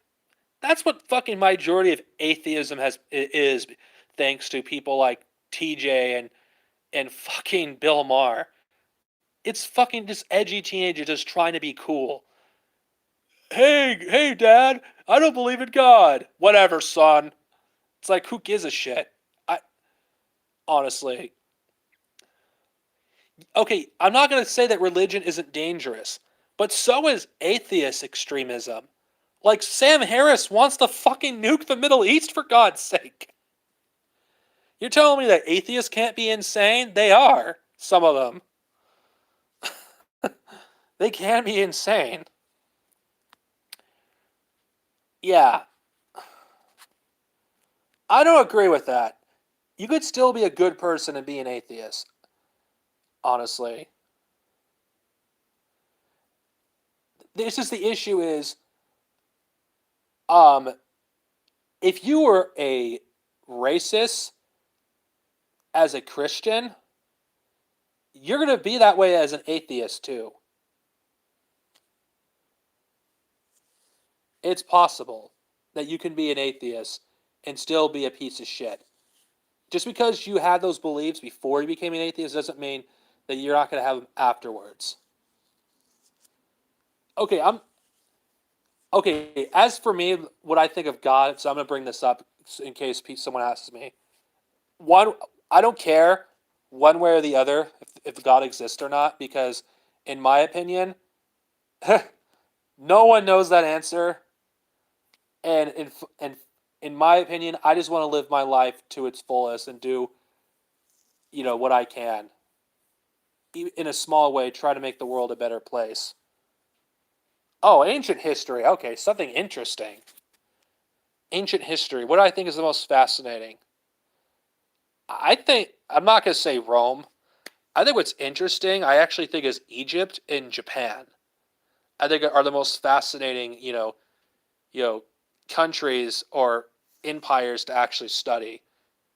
that's what fucking majority of atheism is, thanks to people like TJ and fucking Bill Maher. It's fucking just edgy teenagers just trying to be cool. Hey, Dad, I don't believe in God. Whatever, son. It's like, who gives a shit? I honestly, okay, I'm not going to say that religion isn't dangerous, but so is atheist extremism. Like, Sam Harris wants to fucking nuke the Middle East, for God's sake. You're telling me that atheists can't be insane? They are. Some of them. They can be insane. Yeah. I don't agree with that. You could still be a good person and be an atheist. Honestly. This is the issue is, um, if you were a racist as a Christian, you're going to be that way as an atheist too. It's possible that you can be an atheist and still be a piece of shit. Just because you had those beliefs before you became an atheist doesn't mean that you're not going to have them afterwards. Okay, okay. As for me, what I think of God, so I'm going to bring this up in case someone asks me. One, I don't care one way or the other if God exists or not, because in my opinion, no one knows that answer, and in my opinion, I just want to live my life to its fullest and do what I can in a small way, try to make the world a better place. Oh, ancient history. Okay, something interesting. Ancient history. What do I think is the most fascinating? I think I'm not going to say Rome. I think what's interesting, I actually think, is Egypt and Japan. I think are the most fascinating, countries or empires to actually study,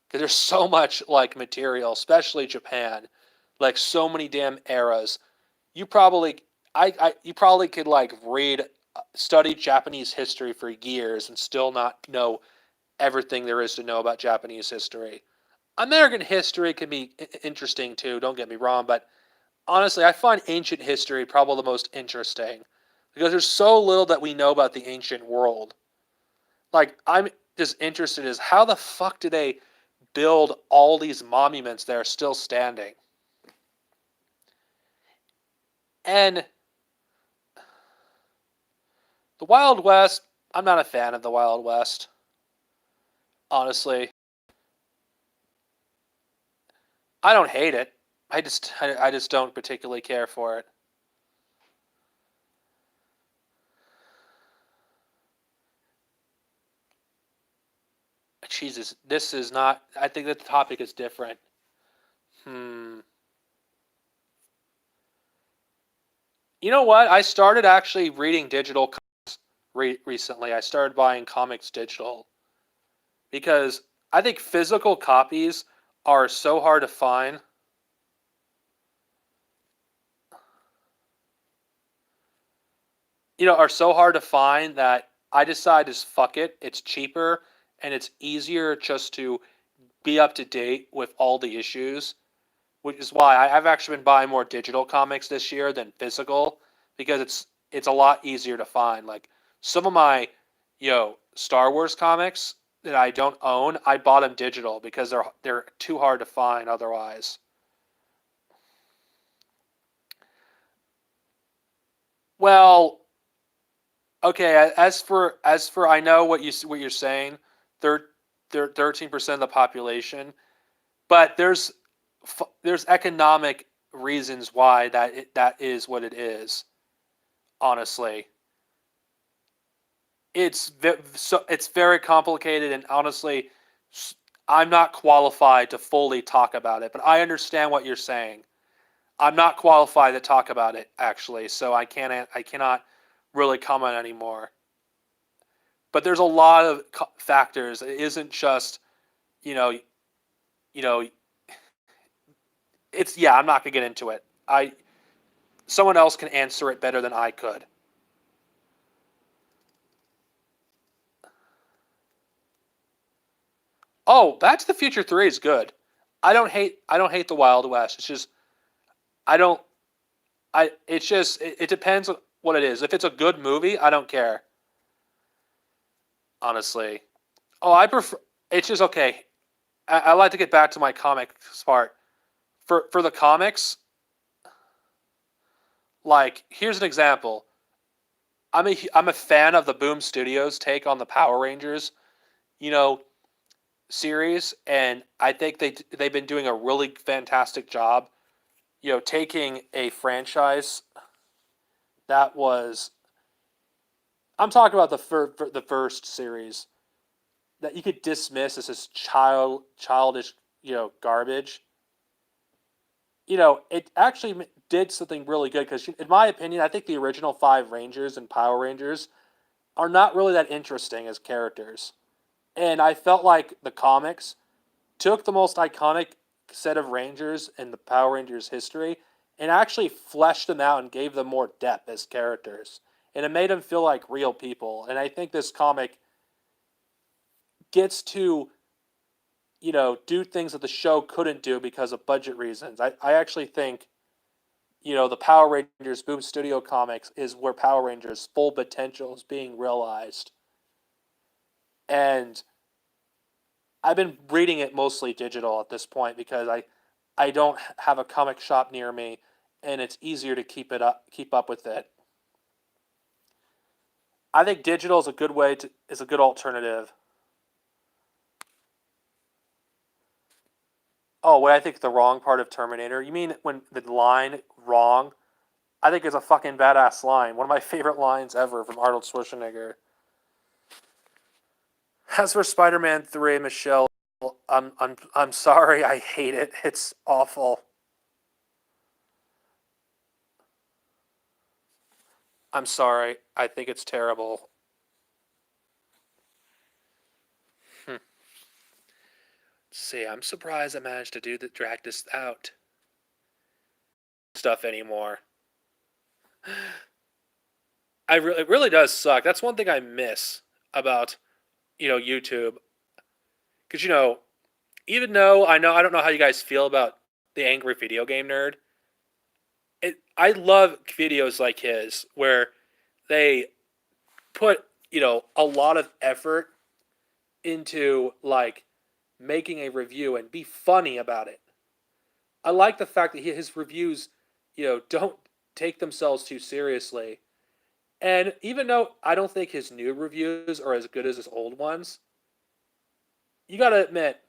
because there's so much like material, especially Japan, like so many damn eras. You probably, you probably could like study Japanese history for years and still not know everything there is to know about Japanese history. American history can be interesting too. Don't get me wrong, but honestly, I find ancient history probably the most interesting because there's so little that we know about the ancient world. Like, I'm just interested is how the fuck do they build all these monuments that are still standing? And the Wild West, I'm not a fan of the Wild West. Honestly, I don't hate it. I just don't particularly care for it. Jesus, this is not. I think that the topic is different. Hmm. You know what? I started actually reading digital comics recently. I started buying comics digital because I think physical copies are so hard to find. Are so hard to find that I decided just fuck it. It's cheaper and it's easier just to be up to date with all the issues, which is why I've actually been buying more digital comics this year than physical because it's a lot easier to find. Like some of my, Star Wars comics that I don't own, I bought them digital because they're too hard to find otherwise. Well, okay. As for I know what you're saying. They're 13% of the population, but there's economic reasons why that is what it is. Honestly, it's very complicated, and honestly, I'm not qualified to fully talk about it. But I understand what you're saying. I'm not qualified to talk about it actually, so I cannot really comment anymore. But there's a lot of factors. It isn't just you know you know it's yeah. I'm not gonna get into it. I Someone else can answer it better than I could. Oh, Back to the Future 3 is good. I don't hate the Wild West. It's just I don't I it's just it depends on what it is. If it's a good movie, I don't care, honestly. Oh, I prefer it's just okay. I like to get back to my comics part. For the comics, like here's an example. I'm a fan of the Boom Studios take on the Power Rangers, you know, series, and I think they've been doing a really fantastic job, taking a franchise that was I'm talking about the first series that you could dismiss as this childish, garbage. It actually did something really good because, in my opinion, I think the original five Rangers and Power Rangers are not really that interesting as characters. And I felt like the comics took the most iconic set of Rangers in the Power Rangers history and actually fleshed them out and gave them more depth as characters. And it made them feel like real people. And I think this comic gets to, do things that the show couldn't do because of budget reasons. I actually think, the Power Rangers Boom Studio comics is where Power Rangers' full potential is being realized. And I've been reading it mostly digital at this point because I don't have a comic shop near me, and it's easier to keep up with it. I think digital is a good alternative. Oh, what I think the wrong part of Terminator? You mean when the line wrong? I think it's a fucking badass line. One of my favorite lines ever from Arnold Schwarzenegger. As for Spider-Man 3, Michelle, I'm sorry, I hate it. It's awful. I'm sorry. I think it's terrible. Hmm. See, I'm surprised I managed to drag this out stuff anymore. It really does suck. That's one thing I miss about YouTube because even though I don't know how you guys feel about the angry video game nerd. I love videos like his where they put a lot of effort into like making a review and be funny about it. I like the fact that his reviews, don't take themselves too seriously. And even though I don't think his new reviews are as good as his old ones, you gotta admit,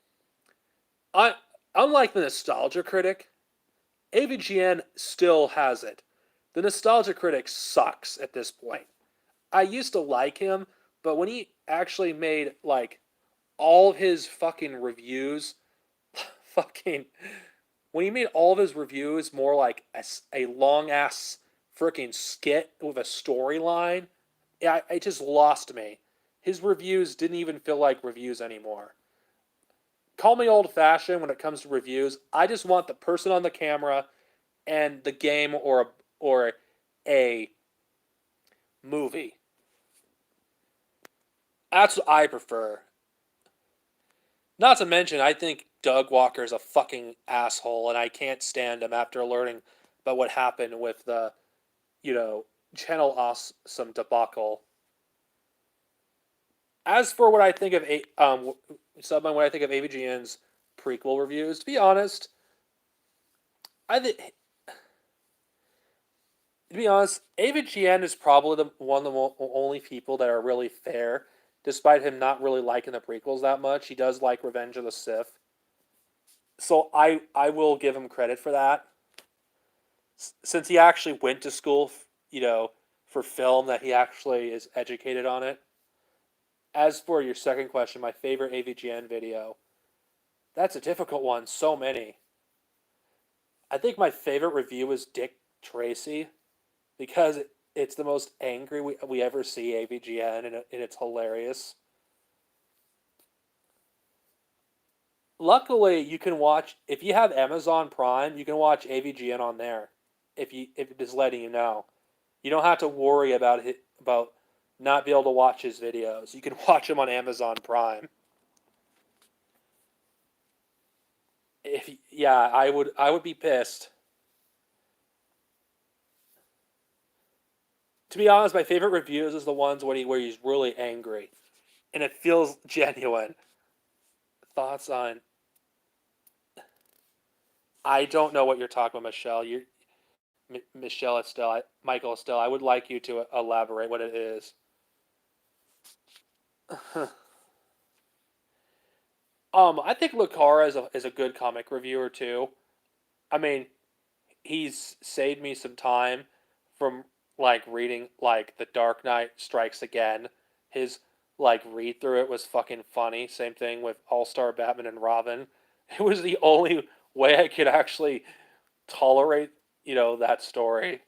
I unlike the Nostalgia Critic, AVGN still has it. The Nostalgia Critic sucks at this point. I used to like him, but when he actually made like all of his fucking reviews, fucking when he made all of his reviews more like a long ass freaking skit with a storyline, it just lost me. His reviews didn't even feel like reviews anymore. Call me old fashioned when it comes to reviews. I just want the person on the camera and the game or a movie. That's what I prefer. Not to mention, I think Doug Walker is a fucking asshole, and I can't stand him after learning about what happened with the, you know, Channel Awesome debacle. As for what I think of what I think of AVGN's prequel reviews, to be honest, I think to be honest, AVGN is probably the one of the only people that are really fair, despite him not really liking the prequels that much. He does like Revenge of the Sith, so I will give him credit for that, since he actually went to school, for film, that he actually is educated on it. As for your second question, my favorite AVGN video, that's a difficult one. So many. I think my favorite review is Dick Tracy, because it's the most angry we ever see AVGN, and it's hilarious. Luckily, you can watch, if you have Amazon Prime, you can watch AVGN on there. If it is letting you know, you don't have to worry about not be able to watch his videos. You can watch them on Amazon Prime. If Yeah, I would be pissed. To be honest, my favorite reviews is the ones where he's really angry, and it feels genuine. Thoughts on? I don't know what you're talking about, Michelle. Michelle Estelle, Michael Estelle. I would like you to elaborate what it is. I think Lucara is a good comic reviewer too. I mean, he's saved me some time from like reading like The Dark Knight Strikes Again. His like read through it was fucking funny. Same thing with All Star Batman and Robin. It was the only way I could actually tolerate, that story.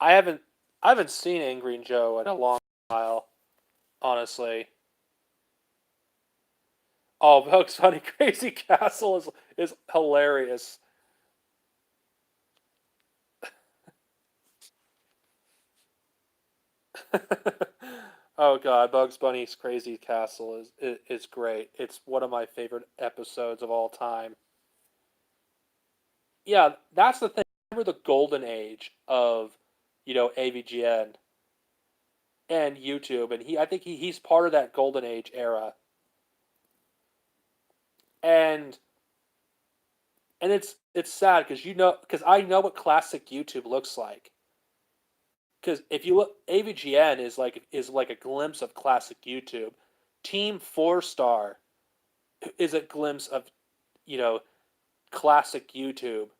I haven't I haven't seen Angry Joe in a long while, honestly. Oh, Bugs Bunny Crazy Castle is hilarious. Oh god, Bugs Bunny's Crazy Castle is great. It's one of my favorite episodes of all time. Yeah, that's the thing. Remember the golden age of, AVGN and YouTube, and I think he's part of that golden age era. And it's sad because I know what classic YouTube looks like. Because if you look, AVGN is like a glimpse of classic YouTube. Team Four Star is a glimpse of, you know classic YouTube.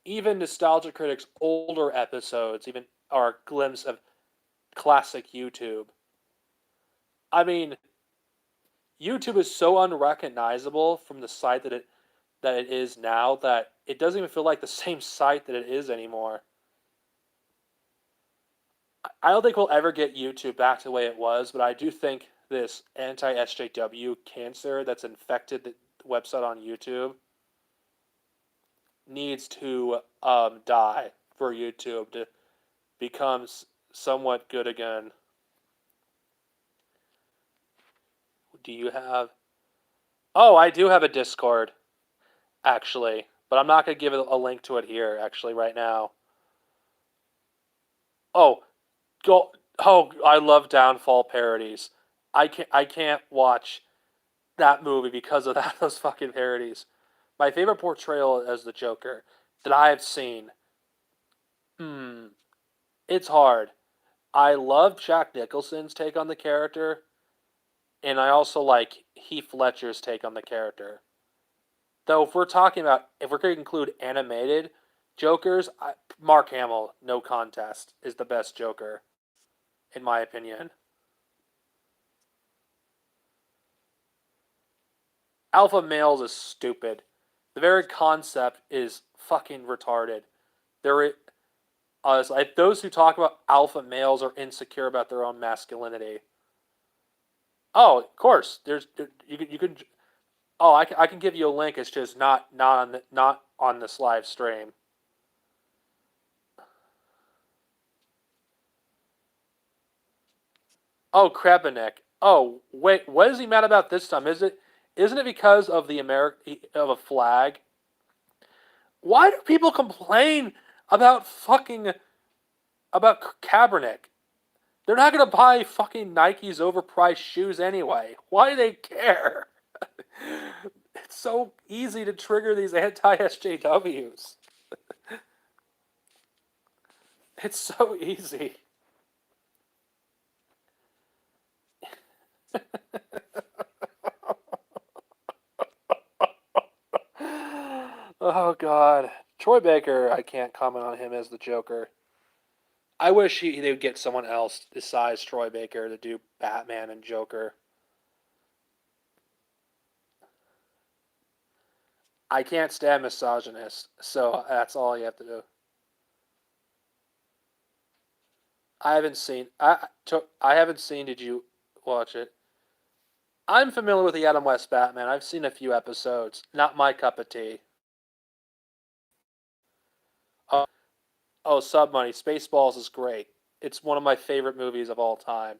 Even Nostalgia Critic's older episodes even are a glimpse of classic YouTube. I mean, YouTube is so unrecognizable from the site that it is now, that it doesn't even feel like the same site that it is anymore. I don't think we'll ever get YouTube back to the way it was, but I do think this anti SJW cancer that's infected the website on YouTube needs to die for YouTube to become somewhat good again. Do you have? Oh, I do have a Discord, actually, but I'm not gonna give it a link to it here actually right now. Oh, go! Oh, I love Downfall parodies. I can't watch that movie because of that those fucking parodies. My favorite portrayal as the Joker that I have seen. Hmm, it's hard. I love Jack Nicholson's take on the character, and I also like Heath Ledger's take on the character. Though if we're going to include animated Jokers, Mark Hamill, no contest, is the best Joker in my opinion. Alpha males is stupid. The very concept is fucking retarded. There, like those who talk about alpha males are insecure about their own masculinity. Oh, of course. You can. Oh, I can give you a link. It's just not on this live stream. Oh, Krebenik. Oh, wait, what is he mad about this time? Isn't it because of the of a flag? Why do people complain about fucking about Kaepernick? They're not gonna buy fucking Nike's overpriced shoes anyway. Why do they care? It's so easy to trigger these anti-SJWs. It's so easy. Oh God, Troy Baker. I can't comment on him as the Joker. I wish they would get someone else besides Troy Baker to do Batman and Joker. I can't stand misogynists, so that's all you have to do. I haven't seen. I haven't seen. Did you watch it? I'm familiar with the Adam West Batman. I've seen a few episodes. Not my cup of tea. Oh, oh, Sub Money. Spaceballs is great. It's one of my favorite movies of all time.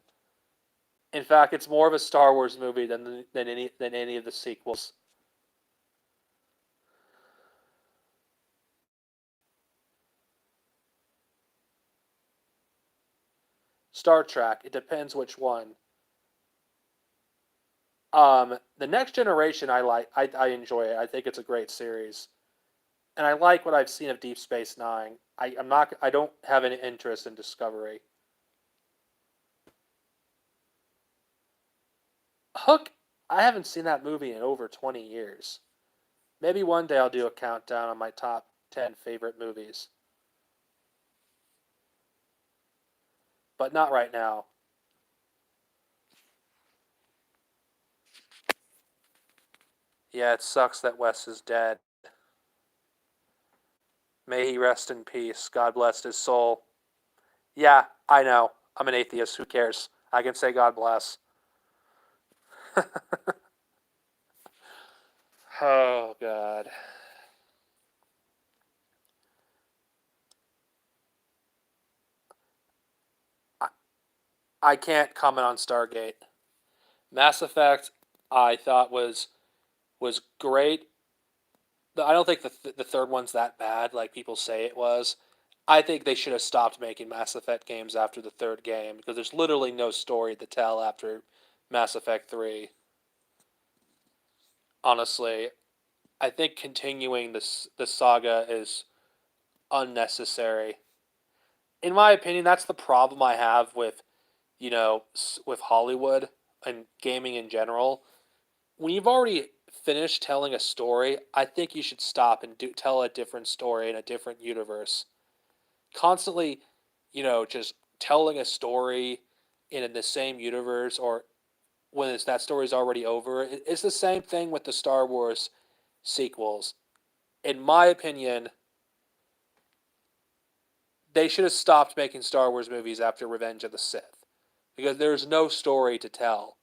In fact, it's more of a Star Wars movie than any of the sequels. Star Trek. It depends which one. The Next Generation, I like. I enjoy it. I think it's a great series, and I like what I've seen of Deep Space Nine. I'm not. I don't have any interest in Discovery. Hook. I haven't seen that movie in over 20 years. Maybe one day I'll do a countdown on my top 10 favorite movies, but not right now. Yeah, it sucks that Wes is dead. May he rest in peace. God bless his soul. Yeah, I know. I'm an atheist. Who cares? I can say God bless. Oh, God. I, I can't comment on Stargate. Mass Effect, I thought was great. I don't think the third one's that bad, like people say it was. I think they should have stopped making Mass Effect games after the third game because there's literally no story to tell after Mass Effect 3. Honestly, I think continuing the saga is unnecessary. In my opinion, that's the problem I have with with Hollywood and gaming in general. When you've already finished telling a story, I think you should stop and tell a different story in a different universe. Constantly, just telling a story in the same universe or when that story's already over. It's the same thing with the Star Wars sequels. In my opinion, they should have stopped making Star Wars movies after Revenge of the Sith because there's no story to tell.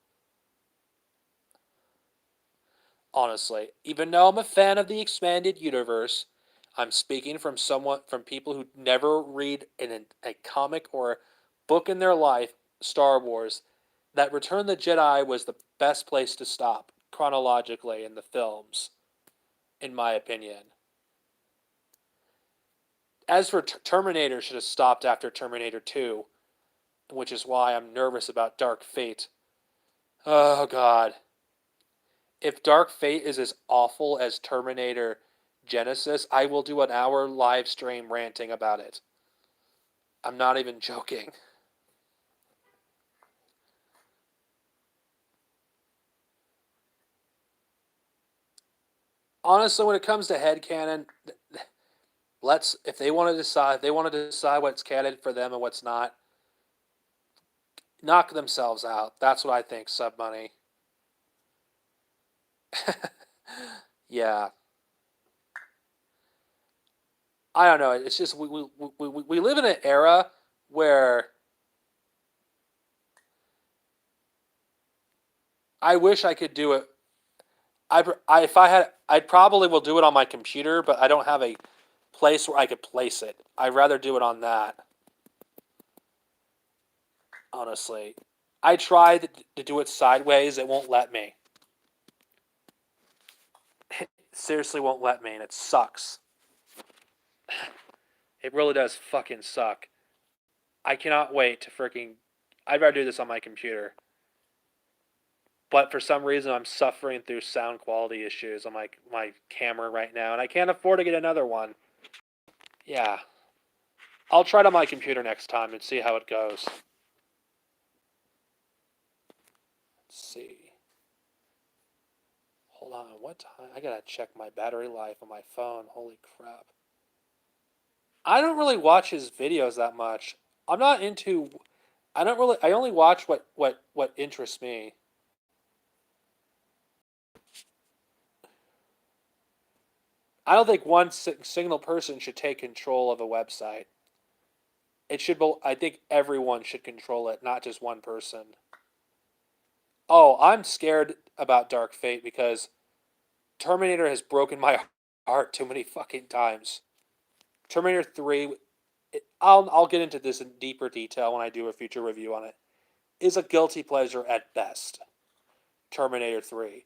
Honestly, even though I'm a fan of the expanded universe, I'm speaking from people who never read a comic or book in their life, Star Wars, that Return of the Jedi was the best place to stop chronologically in the films, in my opinion. As for Terminator, should have stopped after Terminator 2, which is why I'm nervous about Dark Fate. Oh God. If Dark Fate is as awful as Terminator Genesis, I will do an hour live stream ranting about it. I'm not even joking. Honestly, when it comes to headcanon, let's if they want to decide what's canon for them and what's not, knock themselves out. That's what I think, Sub Money. Yeah. I don't know. It's just we live in an era where I wish I could do it. If I had, I probably will do it on my computer, but I don't have a place where I could place it. I'd rather do it on that, honestly. I tried to do it sideways. It won't let me. It seriously won't let me, and it sucks. It really does fucking suck. I cannot wait to freaking. I'd rather do this on my computer. But for some reason, I'm suffering through sound quality issues on my camera right now, and I can't afford to get another one. Yeah. I'll try it on my computer next time and see how it goes. Let's see. Hold on. What time? I gotta check my battery life on my phone. Holy crap. I don't really watch his videos that much. I'm not into. I don't really. I only watch what interests me. I don't think one single person should take control of a website. It should. I think everyone should control it, not just one person. Oh, I'm scared about Dark Fate because Terminator has broken my heart too many fucking times. Terminator 3, I'll get into this in deeper detail when I do a future review on it, is a guilty pleasure at best. Terminator 3.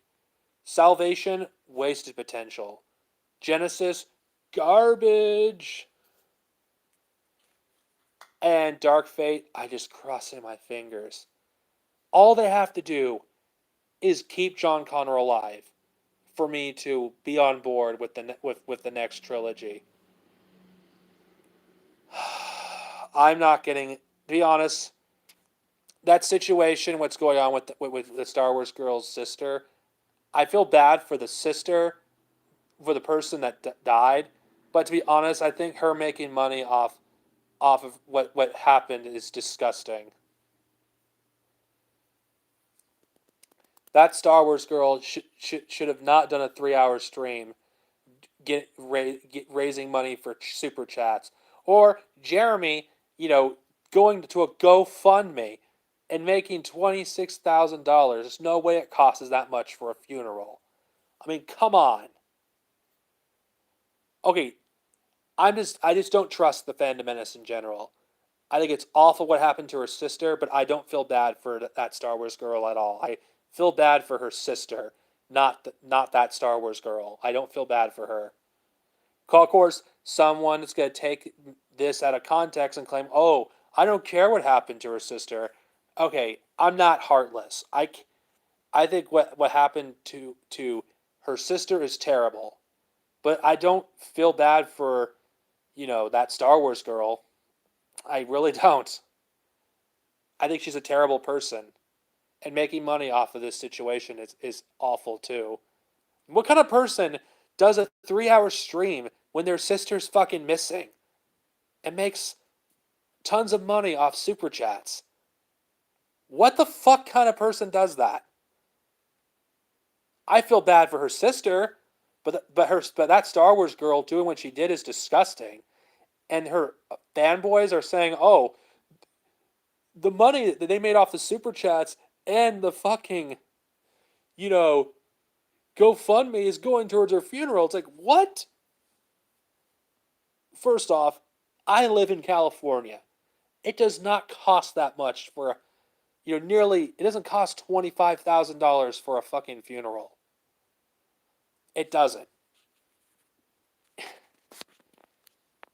Salvation, wasted potential. Genesis, garbage. And Dark Fate, I just crossing my fingers. All they have to do is keep John Connor alive for me to be on board with the next trilogy. I'm not getting. To be honest, that situation, what's going on with the Star Wars girl's sister, I feel bad for the sister, for the person that died. But to be honest, I think her making money off of what happened is disgusting. That Star Wars girl should have not done a 3 hour stream raising money for super chats, or Jeremy, going to a GoFundMe and making $26,000. There's no way it costs that much for a funeral. I mean, come on. Okay, I just don't trust the Phantom Menace in general. I think it's awful what happened to her sister, but I don't feel bad for that Star Wars girl at all. I feel bad for her sister, not that Star Wars girl. I don't feel bad for her. Of course, someone is going to take this out of context and claim, "Oh, I don't care what happened to her sister." Okay, I'm not heartless. I think what happened to her sister is terrible, but I don't feel bad for that Star Wars girl. I really don't. I think she's a terrible person, and making money off of this situation is awful too. What kind of person does a 3 hour stream when their sister's fucking missing and makes tons of money off super chats? What the fuck kind of person does that? I feel bad for her sister, but that Star Wars girl doing what she did is disgusting. And her fanboys are saying, "Oh, the money that they made off the super chats and the fucking, you know, GoFundMe is going towards her funeral." It's like, what? First off, I live in California. It does not cost that much for, nearly, it doesn't cost $25,000 for a fucking funeral. It doesn't.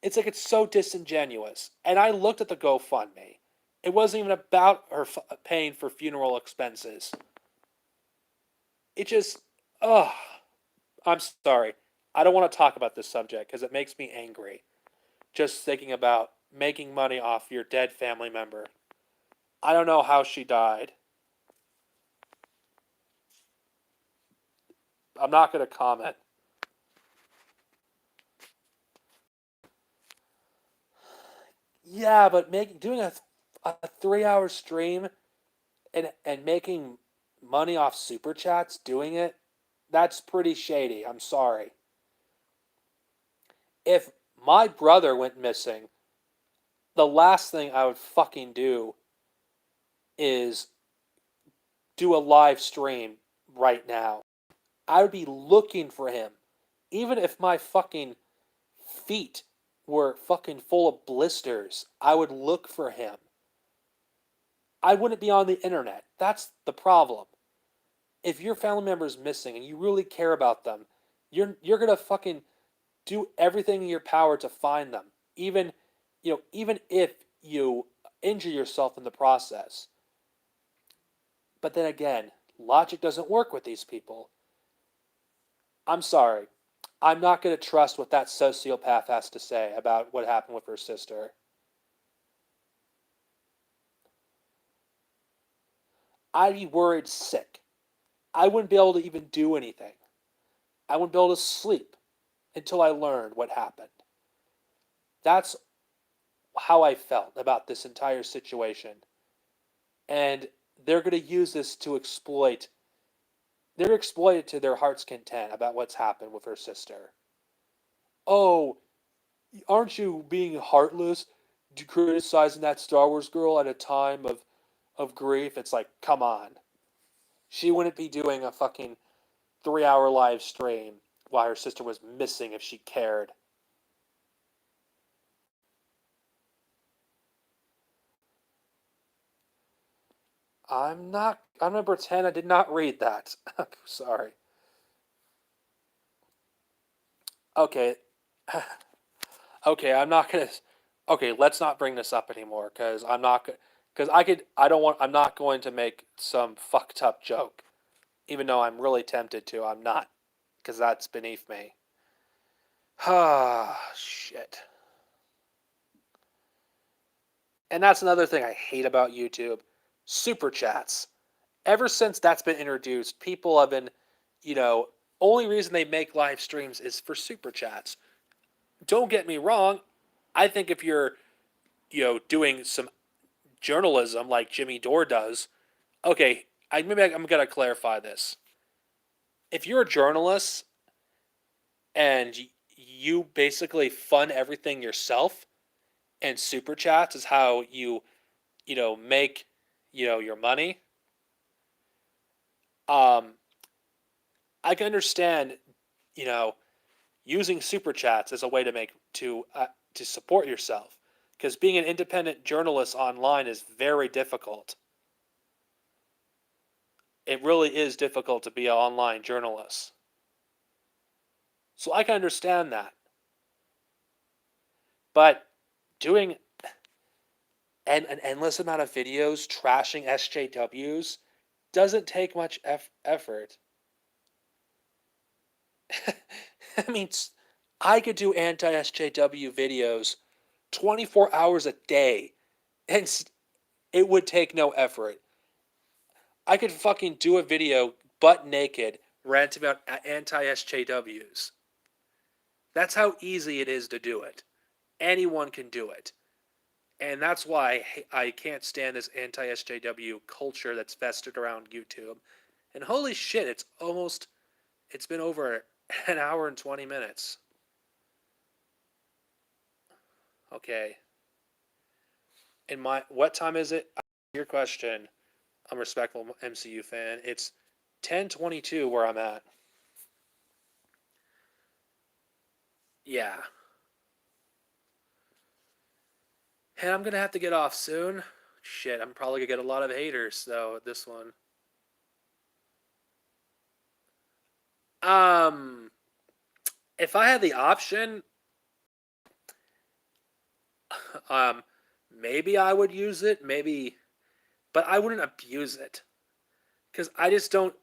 It's like it's so disingenuous. And I looked at the GoFundMe. It wasn't even about her paying for funeral expenses. It just, ugh. I'm sorry. I don't want to talk about this subject because it makes me angry. Just thinking about making money off your dead family member. I don't know how she died. I'm not going to comment. Yeah, but doing a 3 hour stream and making money off super chats doing it, that's pretty shady. I'm sorry. If my brother went missing, the last thing I would fucking do is do a live stream right now. I would be looking for him. Even if my fucking feet were fucking full of blisters, I would look for him. I wouldn't be on the internet. That's the problem. If your family member is missing and you really care about them, you're gonna fucking do everything in your power to find them, even even if you injure yourself in the process. But then again, logic doesn't work with these people. I'm sorry. I'm not going to trust what that sociopath has to say about what happened with her sister. I'd be worried sick. I wouldn't be able to even do anything. I wouldn't be able to sleep until I learned what happened. That's how I felt about this entire situation. And they're going to use this to exploit. They're exploited to their heart's content about what's happened with her sister. Oh, aren't you being heartless, criticizing that Star Wars girl at a time of grief? It's like, come on. She wouldn't be doing a fucking 3 hour live stream while her sister was missing if she cared. I'm gonna pretend I did not read that. Sorry. Okay. Okay, I'm not gonna. Okay, let's not bring this up anymore because I'm not. Because I could. I don't want. I'm not going to make some fucked up joke, even though I'm really tempted to. I'm not, because that's beneath me. Ah, shit. And that's another thing I hate about YouTube. Super chats. Ever since that's been introduced, people have been, you know, only reason they make live streams is for super chats. Don't get me wrong. I think if you're, doing some journalism like Jimmy Dore does, okay, I'm gonna clarify this. If you're a journalist and you basically fund everything yourself, and super chats is how you make your money. Um, I can understand you know using super chats as a way to support yourself, because being an independent journalist online is very difficult. It really is difficult to be an online journalist. So I can understand that. But doing an endless amount of videos trashing SJWs doesn't take much effort. I mean, I could do anti SJW videos 24 hours a day, and it would take no effort. I could fucking do a video butt naked, rant about anti SJWs. That's how easy it is to do it. Anyone can do it. And that's why I can't stand this anti SJW culture that's festered around YouTube. And holy shit, it's been over an hour and 20 minutes. Okay. What time is it? Your question. I'm a respectful MCU fan. It's 10:22 where I'm at. Yeah. And I'm going to have to get off soon. Shit, I'm probably going to get a lot of haters though at this one. Um if I had the option, um maybe I would use it, maybe, but I wouldn't abuse it. Cuz I just don't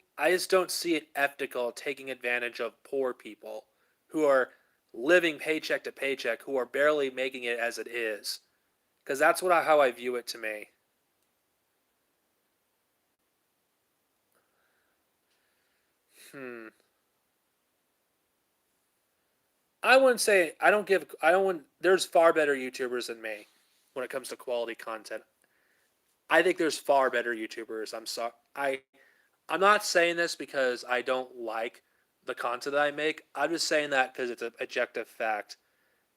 see it ethical taking advantage of poor people who are living paycheck to paycheck, who are barely making it as it is. Cuz that's how I view it to me. Hmm. I wouldn't say I don't give I don't want there's far better YouTubers than me when it comes to quality content. I think there's far better YouTubers. I'm not saying this because I don't like the content that I make. I'm just saying that because it's an objective fact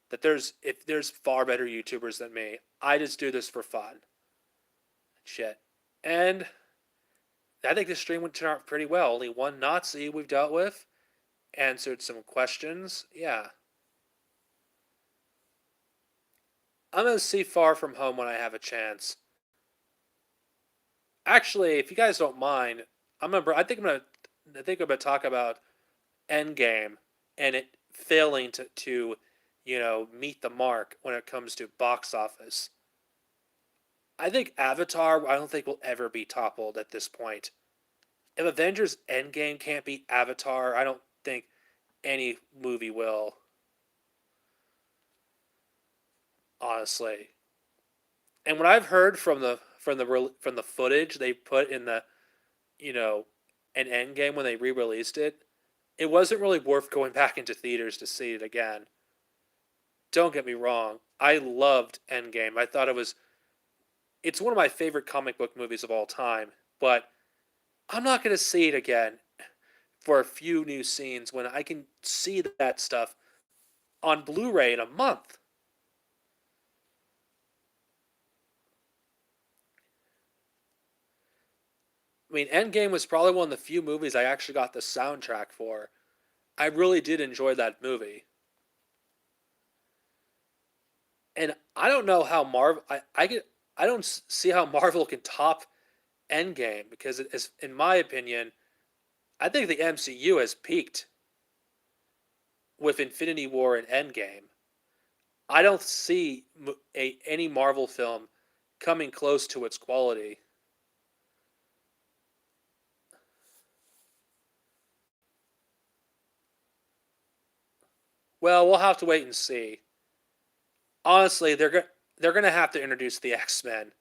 that there's far better YouTubers than me. I just do this for fun. Shit. And I think this stream would turn out pretty well. Only one Nazi we've dealt with, answered some questions. Yeah. I'm gonna see Far From Home when I have a chance. Actually, if you guys don't mind, I think I'm gonna talk about Endgame and it failing to meet the mark when it comes to box office. I think Avatar, I don't think will ever be toppled at this point. If Avengers Endgame can't beat Avatar, I don't think any movie will. Honestly, and what I've heard from the footage they put in the you know an Endgame when they re-released it, it wasn't really worth going back into theaters to see it again. Don't get me wrong, I loved Endgame. I thought it's one of my favorite comic book movies of all time, but I'm not going to see it again for a few new scenes when I can see that stuff on Blu-ray in a month. I mean, Endgame was probably one of the few movies I actually got the soundtrack for. I really did enjoy that movie. And I don't know how Marvel I don't see how Marvel can top Endgame because it is, in my opinion, I think the MCU has peaked with Infinity War and Endgame. I don't see any Marvel film coming close to its quality. Well, we'll have to wait and see. Honestly, they're gonna have to introduce the X Men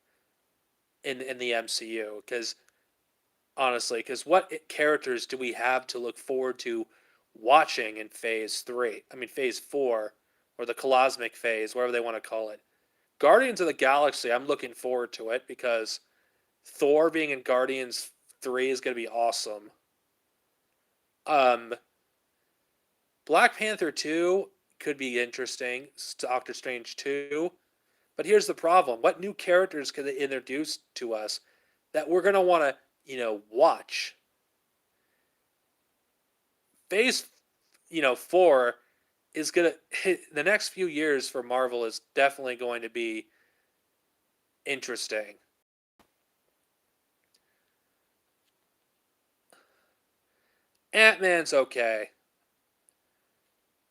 in the MCU because because what characters do we have to look forward to watching in Phase Three? I mean Phase Four, or the Cosmic Phase, whatever they want to call it. Guardians of the Galaxy, I'm looking forward to it because Thor being in Guardians 3 is going to be awesome. Um, Black Panther 2 could be interesting. Doctor Strange 2. But here's the problem. What new characters can they introduce to us that we're going to want to, watch? Phase, 4 is going to hit the next few years for Marvel is definitely going to be interesting. Ant-Man's okay.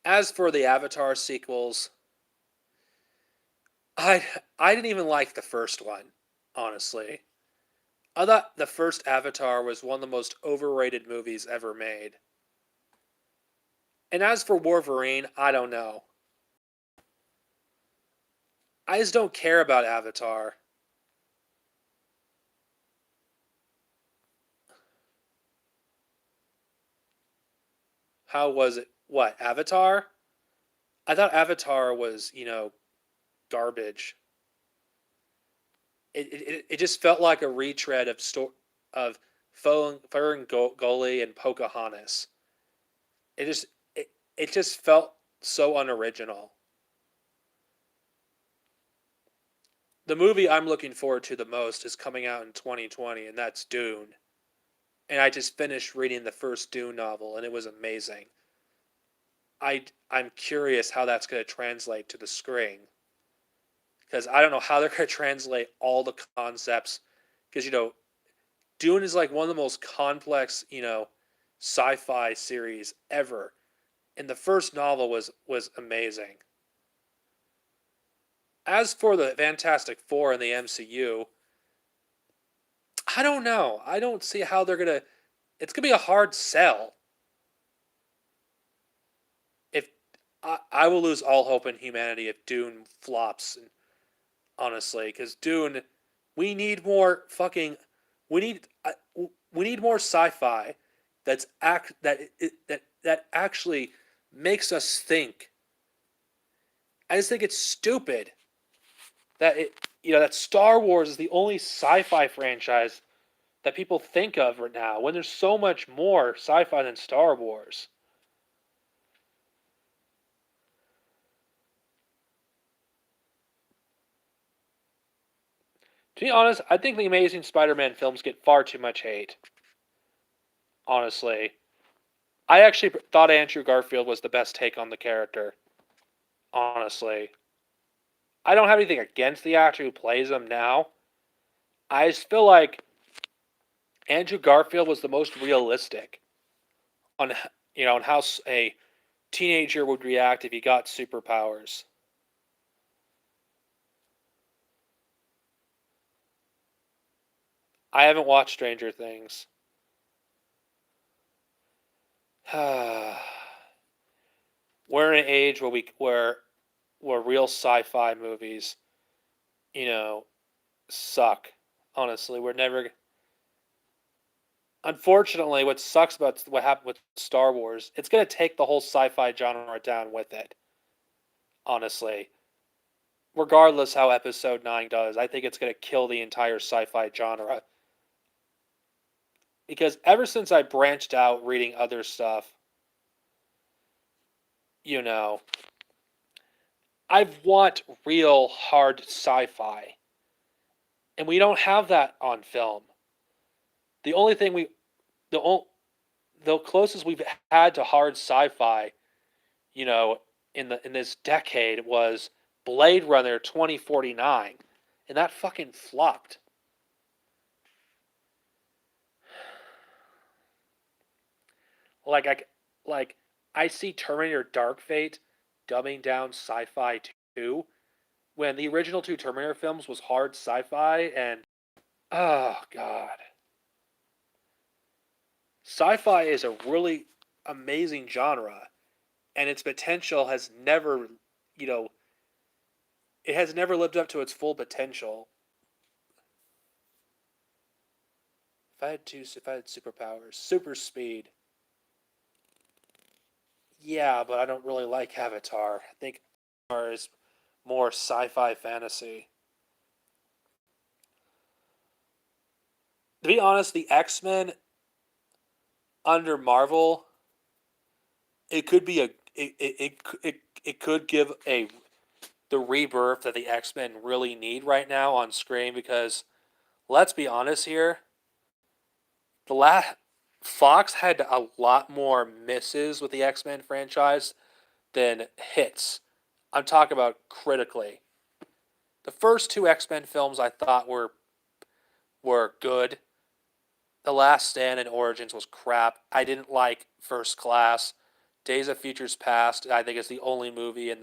As for the Avatar sequels, I I didn't even like the first one, honestly. I thought the first Avatar was one of the most overrated movies ever made. And as for Wolverine, I don't know. I just don't care about Avatar. How was it? What, Avatar? I thought Avatar was, garbage. It just felt like a retread of Ferngully and Pocahontas. It just it just felt so unoriginal. The movie I'm looking forward to the most is coming out in 2020, and that's Dune. And I just finished reading the first Dune novel, and it was amazing. I'm curious how that's going to translate to the screen because I don't know how they're going to translate all the concepts because Dune is like one of the most complex sci-fi series ever, and the first novel was amazing. As for the Fantastic Four in the MCU, I don't know. I don't see how they're gonna. It's gonna be a hard sell. If I will lose all hope in humanity if Dune flops, honestly, because Dune, we need more fucking. We need we need more sci-fi that actually makes us think. I just think it's stupid that that Star Wars is the only sci-fi franchise that people think of right now when there's so much more sci-fi than Star Wars. To be honest, I think the Amazing Spider-Man films get far too much hate. Honestly, I actually thought Andrew Garfield was the best take on the character. Honestly, I don't have anything against the actor who plays him now. I just feel like Andrew Garfield was the most realistic on on how a teenager would react if he got superpowers. I haven't watched Stranger Things. We're in an age where real sci-fi movies, you know, suck. Honestly, we're never. Unfortunately, what sucks about what happened with Star Wars, it's gonna take the whole sci-fi genre down with it. Honestly, regardless how Episode 9 does, I think it's gonna kill the entire sci-fi genre. Because ever since I branched out reading other stuff, you know, I want real hard sci-fi, and we don't have that on film. The only thing we the only the closest we've had to hard sci-fi, you know, in this decade was Blade Runner 2049, and that fucking flopped. Like I like I see Terminator Dark Fate dumbing down sci-fi too, when the original two Terminator films was hard sci-fi and oh god. Sci-fi is a really amazing genre and its potential has never, you know, it has never lived up to its full potential. If I had superpowers, super speed. Yeah, but I don't really like Avatar. I think Avatar is more sci-fi fantasy. To be honest, the X-Men under Marvel, it could be a it could give a the rebirth that the X-Men really need right now on screen because let's be honest here, the last Fox had a lot more misses with the X-Men franchise than hits. I'm talking about critically. The first two X-Men films I thought were good. The Last Stand and Origins was crap. I didn't like First Class. Days of Futures Past, I think, is the only movie in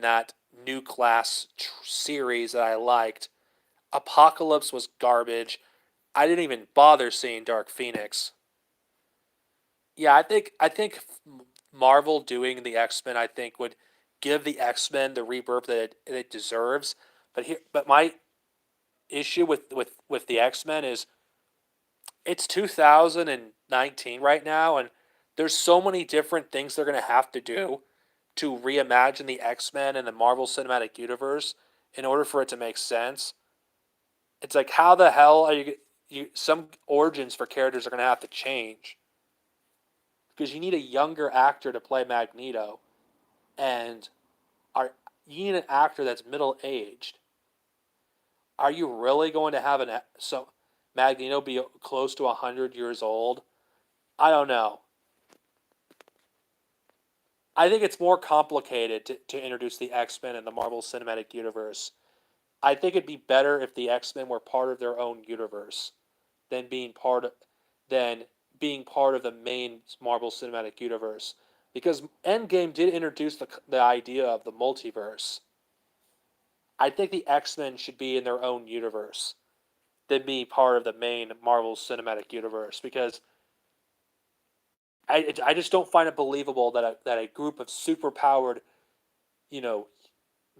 that new class series that I liked. Apocalypse was garbage. I didn't even bother seeing Dark Phoenix. Yeah, I think Marvel doing the X Men, I think, would give the X Men the rebirth that it deserves. But my issue with the X Men is it's 2019 right now, and there's so many different things they're gonna have to do to reimagine the X Men and the Marvel Cinematic Universe in order for it to make sense. It's like how the hell are you some origins for characters are gonna have to change because you need a younger actor to play Magneto, and are you need an actor that's middle aged. Are you really going to have Magneto be close to 100 years old? I don't know. I think it's more complicated to introduce the X Men in the Marvel Cinematic Universe. I think it'd be better if the X Men were part of their own universe than than being part of the main Marvel Cinematic Universe. Because Endgame did introduce the idea of the multiverse. I think the X Men should be in their own universe than be part of the main Marvel Cinematic Universe because I just don't find it believable that a group of superpowered, you know,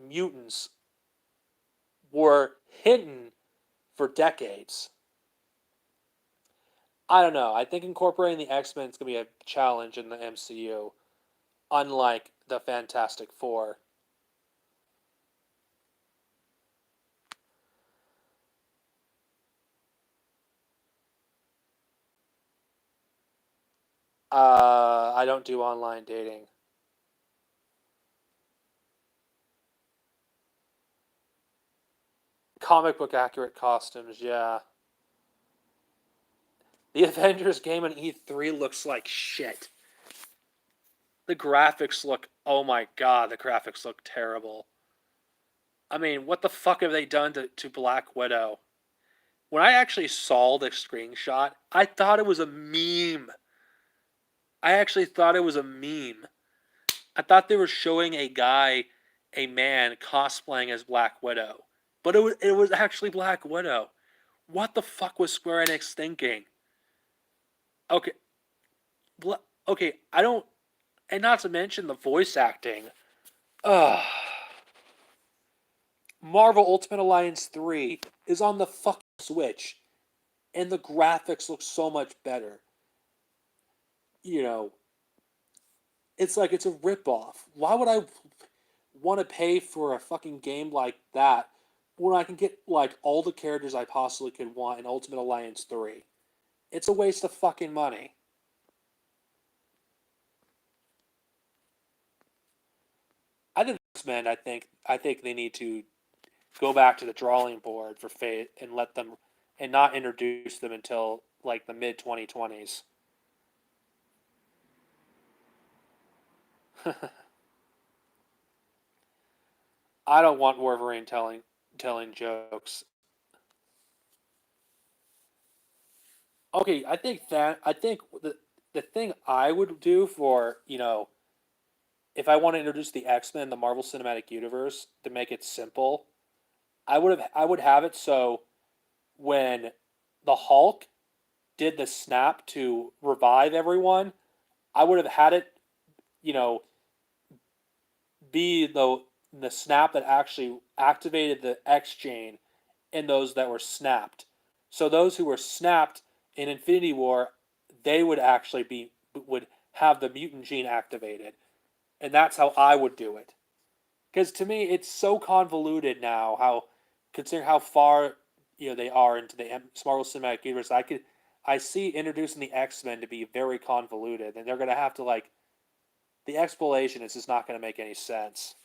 mutants were hidden for decades. I don't know. I think incorporating the X Men is going to be a challenge in the MCU, unlike the Fantastic Four. I don't do online dating. Comic book accurate costumes, yeah. The Avengers game on E3 looks like shit. The graphics look, oh my god, the graphics look terrible. I mean, what the fuck have they done to Black Widow? When I actually saw the screenshot, I thought it was a meme. I actually thought it was a meme. I thought they were showing a man cosplaying as Black Widow. But it was actually Black Widow. What the fuck was Square Enix thinking? Okay, okay, I don't, and not to mention the voice acting. Ugh. Marvel Ultimate Alliance 3 is on the fucking Switch, and the graphics look so much better. You know, it's like it's a ripoff. Why would I want to pay for a fucking game like that when I can get like all the characters I possibly could want in Ultimate Alliance 3? It's a waste of fucking money. I think X-Men, I think they need to go back to the drawing board for Fate and let them and not introduce them until like the mid 2020s. I don't want Wolverine telling jokes. Okay, I think the thing I would do for, if I want to introduce the X-Men, the Marvel Cinematic Universe, to make it simple, I would have it so when the Hulk did the snap to revive everyone, I would have had it, you know, be the snap that actually activated the X chain in those that were snapped. So those who were snapped in Infinity War, they would have the mutant gene activated, and that's how I would do it. Because to me, it's so convoluted now. How considering how far they are into the Marvel Cinematic Universe, I see introducing the X-Men to be very convoluted, and they're gonna have to like the explanation is just not gonna make any sense.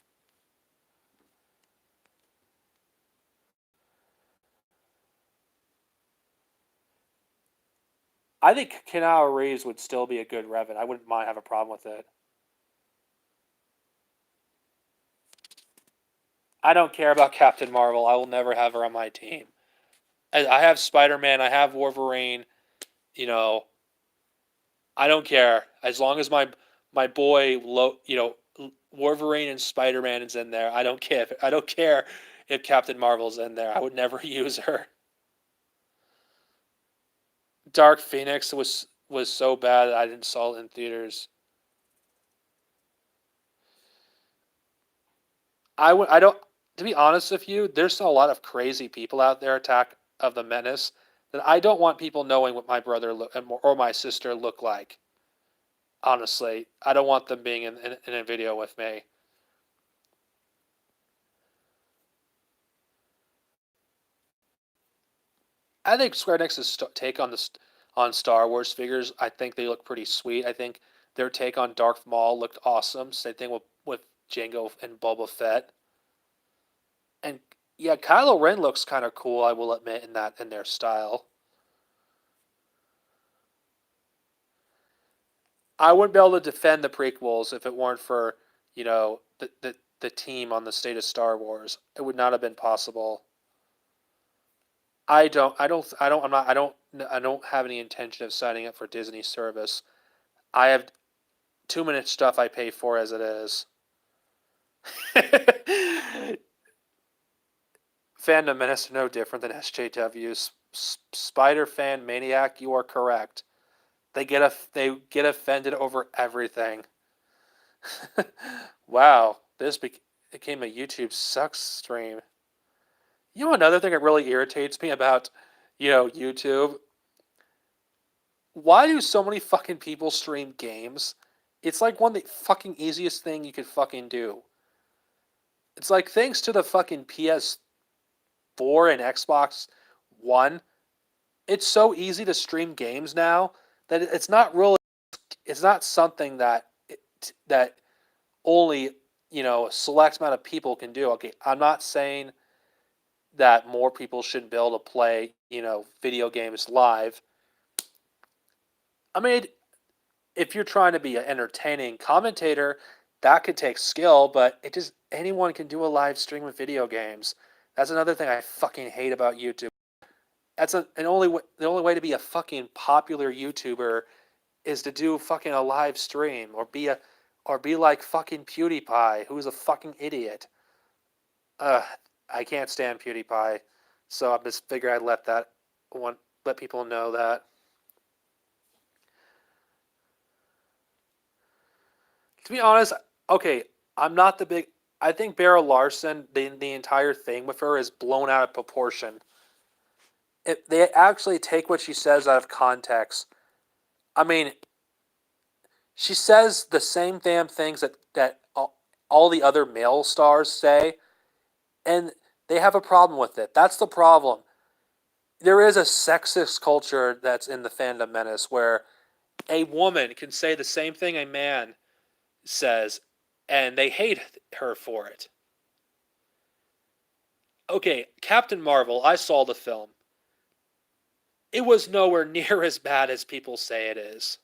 I think Keanu Reeves would still be a good Revan. I wouldn't mind have a problem with it. I don't care about Captain Marvel. I will never have her on my team. I have Spider Man. I have Wolverine. You know, I don't care as long as my boy, Wolverine and Spider Man is in there. I don't care. I don't care if Captain Marvel's in there. I would never use her. Dark Phoenix was so bad that I didn't saw it in theaters. I don't. To be honest with you, there's still a lot of crazy people out there. Attack of the Menace that I don't want people knowing what my brother or my sister look like. Honestly, I don't want them being in a video with me. I think Square Enix's take on Star Wars figures. I think they look pretty sweet. I think their take on Darth Maul looked awesome. Same thing with Jango and Boba Fett. And yeah, Kylo Ren looks kind of cool. I will admit in their style. I wouldn't be able to defend the prequels if it weren't for the team on the state of Star Wars. It would not have been possible. I don't have any intention of signing up for Disney service. I have too much stuff I pay for as it is. Fandom menace are no different than SJWs. Spider fan maniac, you are correct. They get offended over everything. Wow, this became a YouTube sucks stream. Another thing that really irritates me about, YouTube. Why do so many fucking people stream games? It's like one of the fucking easiest thing you could fucking do. It's like thanks to the fucking PS4 and Xbox One, it's so easy to stream games now that it's not something that only a select amount of people can do. Okay, I'm not saying that more people should be able to play video games live. I mean, if you're trying to be an entertaining commentator, that could take skill, but it just anyone can do a live stream of video games. That's another thing I fucking hate about YouTube. The only way to be a fucking popular YouTuber is to do fucking a live stream or be like fucking PewDiePie, who's a fucking idiot. Uh, I can't stand PewDiePie, so I just figured I'd let people know that. To be honest, okay, I'm not the big. I think Beryl Larson, the entire thing with her is blown out of proportion. If they actually take what she says out of context, I mean, she says the same damn things that all the other male stars say, and they have a problem with it. That's the problem. There is a sexist culture that's in the fandom menace where a woman can say the same thing a man says, and they hate her for it. Okay, Captain Marvel, I saw the film. It was nowhere near as bad as people say it is.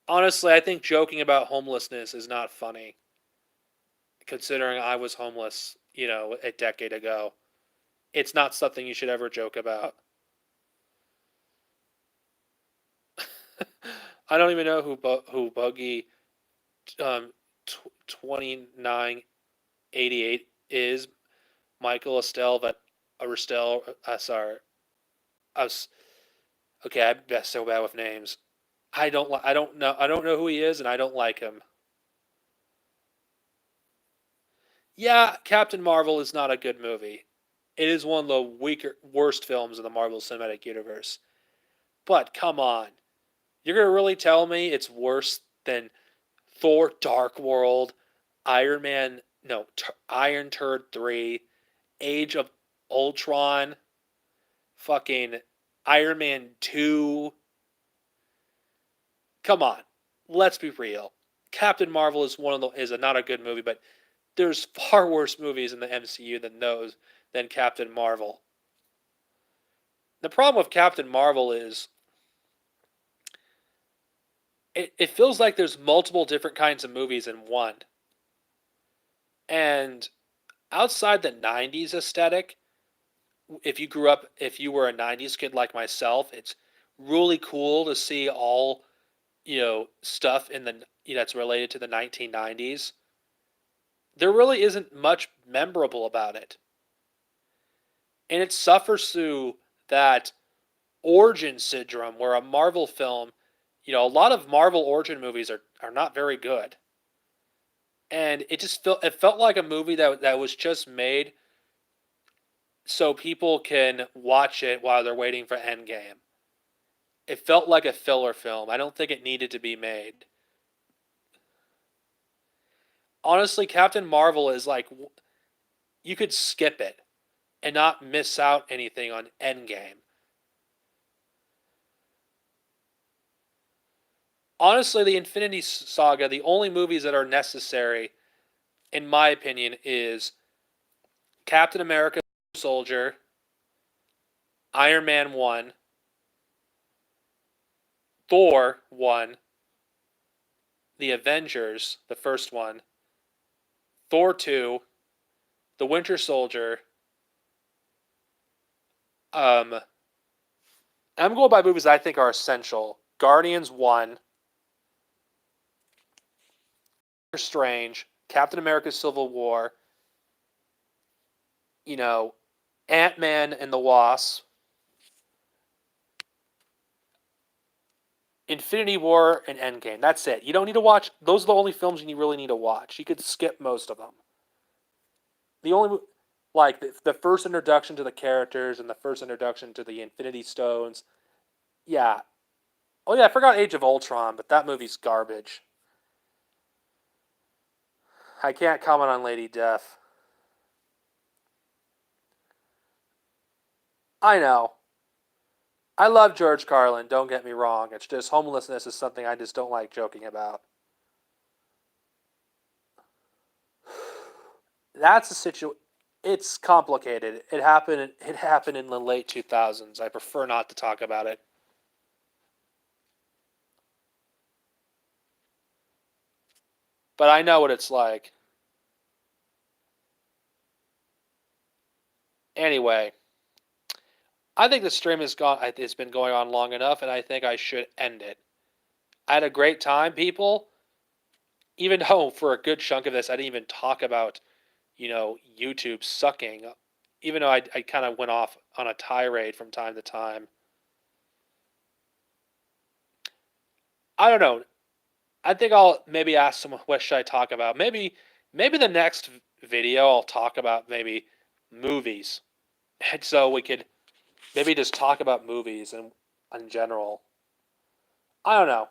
Honestly, I think joking about homelessness is not funny, considering I was homeless, a decade ago. It's not something you should ever joke about. I don't even know who Buggy 2988 is. Michael Estelle, but Estelle. Sorry, I was okay. I'm so bad with names. I don't know. I don't know who he is, and I don't like him. Yeah, Captain Marvel is not a good movie. It is one of the worst films in the Marvel Cinematic Universe. But come on, you're gonna really tell me it's worse than Thor: Dark World, Iron Man, no, Iron Turd 3, Age of Ultron, fucking Iron Man 2. Come on, let's be real. Captain Marvel is not a good movie, but there's far worse movies in the MCU than Captain Marvel. The problem with Captain Marvel is it feels like there's multiple different kinds of movies in one. And outside the 90s aesthetic, if you were a 90s kid like myself, it's really cool to see all, stuff that's related to the 1990s. There really isn't much memorable about it. And it suffers through that origin syndrome where a Marvel film, a lot of Marvel origin movies are not very good. And it felt like a movie that was just made so people can watch it while they're waiting for Endgame. It felt like a filler film. I don't think it needed to be made. Honestly, Captain Marvel is like you could skip it and not miss out anything on Endgame. Honestly, the Infinity Saga, the only movies that are necessary, in my opinion, is Captain America Soldier, Iron Man 1, Thor 1, The Avengers, the first one, Thor 2, The Winter Soldier. I'm going by movies I think are essential. Guardians 1, Strange, Captain America Civil War, you know, Ant-Man and the Wasp, Infinity War, and Endgame. That's it. You don't need to watch. Those are the only films you really need to watch. You could skip most of them. The only, like, the first introduction to the characters and the first introduction to the Infinity Stones. Yeah. Oh, yeah, I forgot Age of Ultron, but that movie's garbage. I can't comment on Lady Death. I know. I love George Carlin, don't get me wrong. It's just homelessness is something I just don't like joking about. That's a situation. It's complicated. It happened in the late 2000s. I prefer not to talk about it. but I know what it's like. Anyway, I think the stream it's been going on long enough, and I think I should end it. I had a great time, people. Even though for a good chunk of this, I didn't even talk about, YouTube sucking. Even though I kind of went off on a tirade from time to time. I don't know. I think I'll maybe ask someone what should I talk about. Maybe the next video I'll talk about maybe movies, and so we could maybe just talk about movies and in general. I don't know.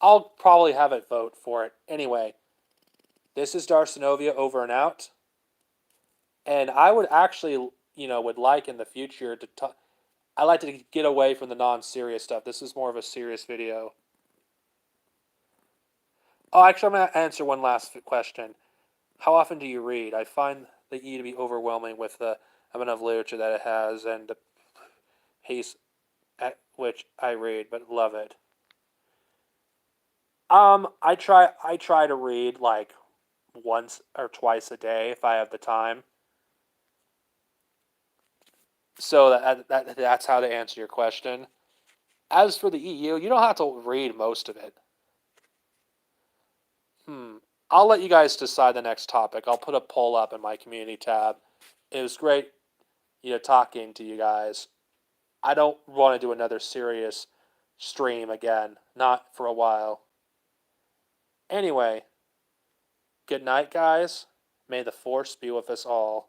I'll probably have it vote for it anyway. This is Darcinovia over and out, and I would actually would like in the future to talk. I like to get away from the non-serious stuff. This is more of a serious video. Oh, actually, I'm going to answer one last question. How often do you read? I find the E to be overwhelming with the amount of literature that it has and the pace at which I read, but love it. I try to read like once or twice a day if I have the time. So that's how to answer your question. As for the EU, you don't have to read most of it. I'll let you guys decide the next topic. I'll put a poll up in my community tab. It was great, talking to you guys. I don't want to do another serious stream again. Not for a while. Anyway, good night, guys. May the force be with us all.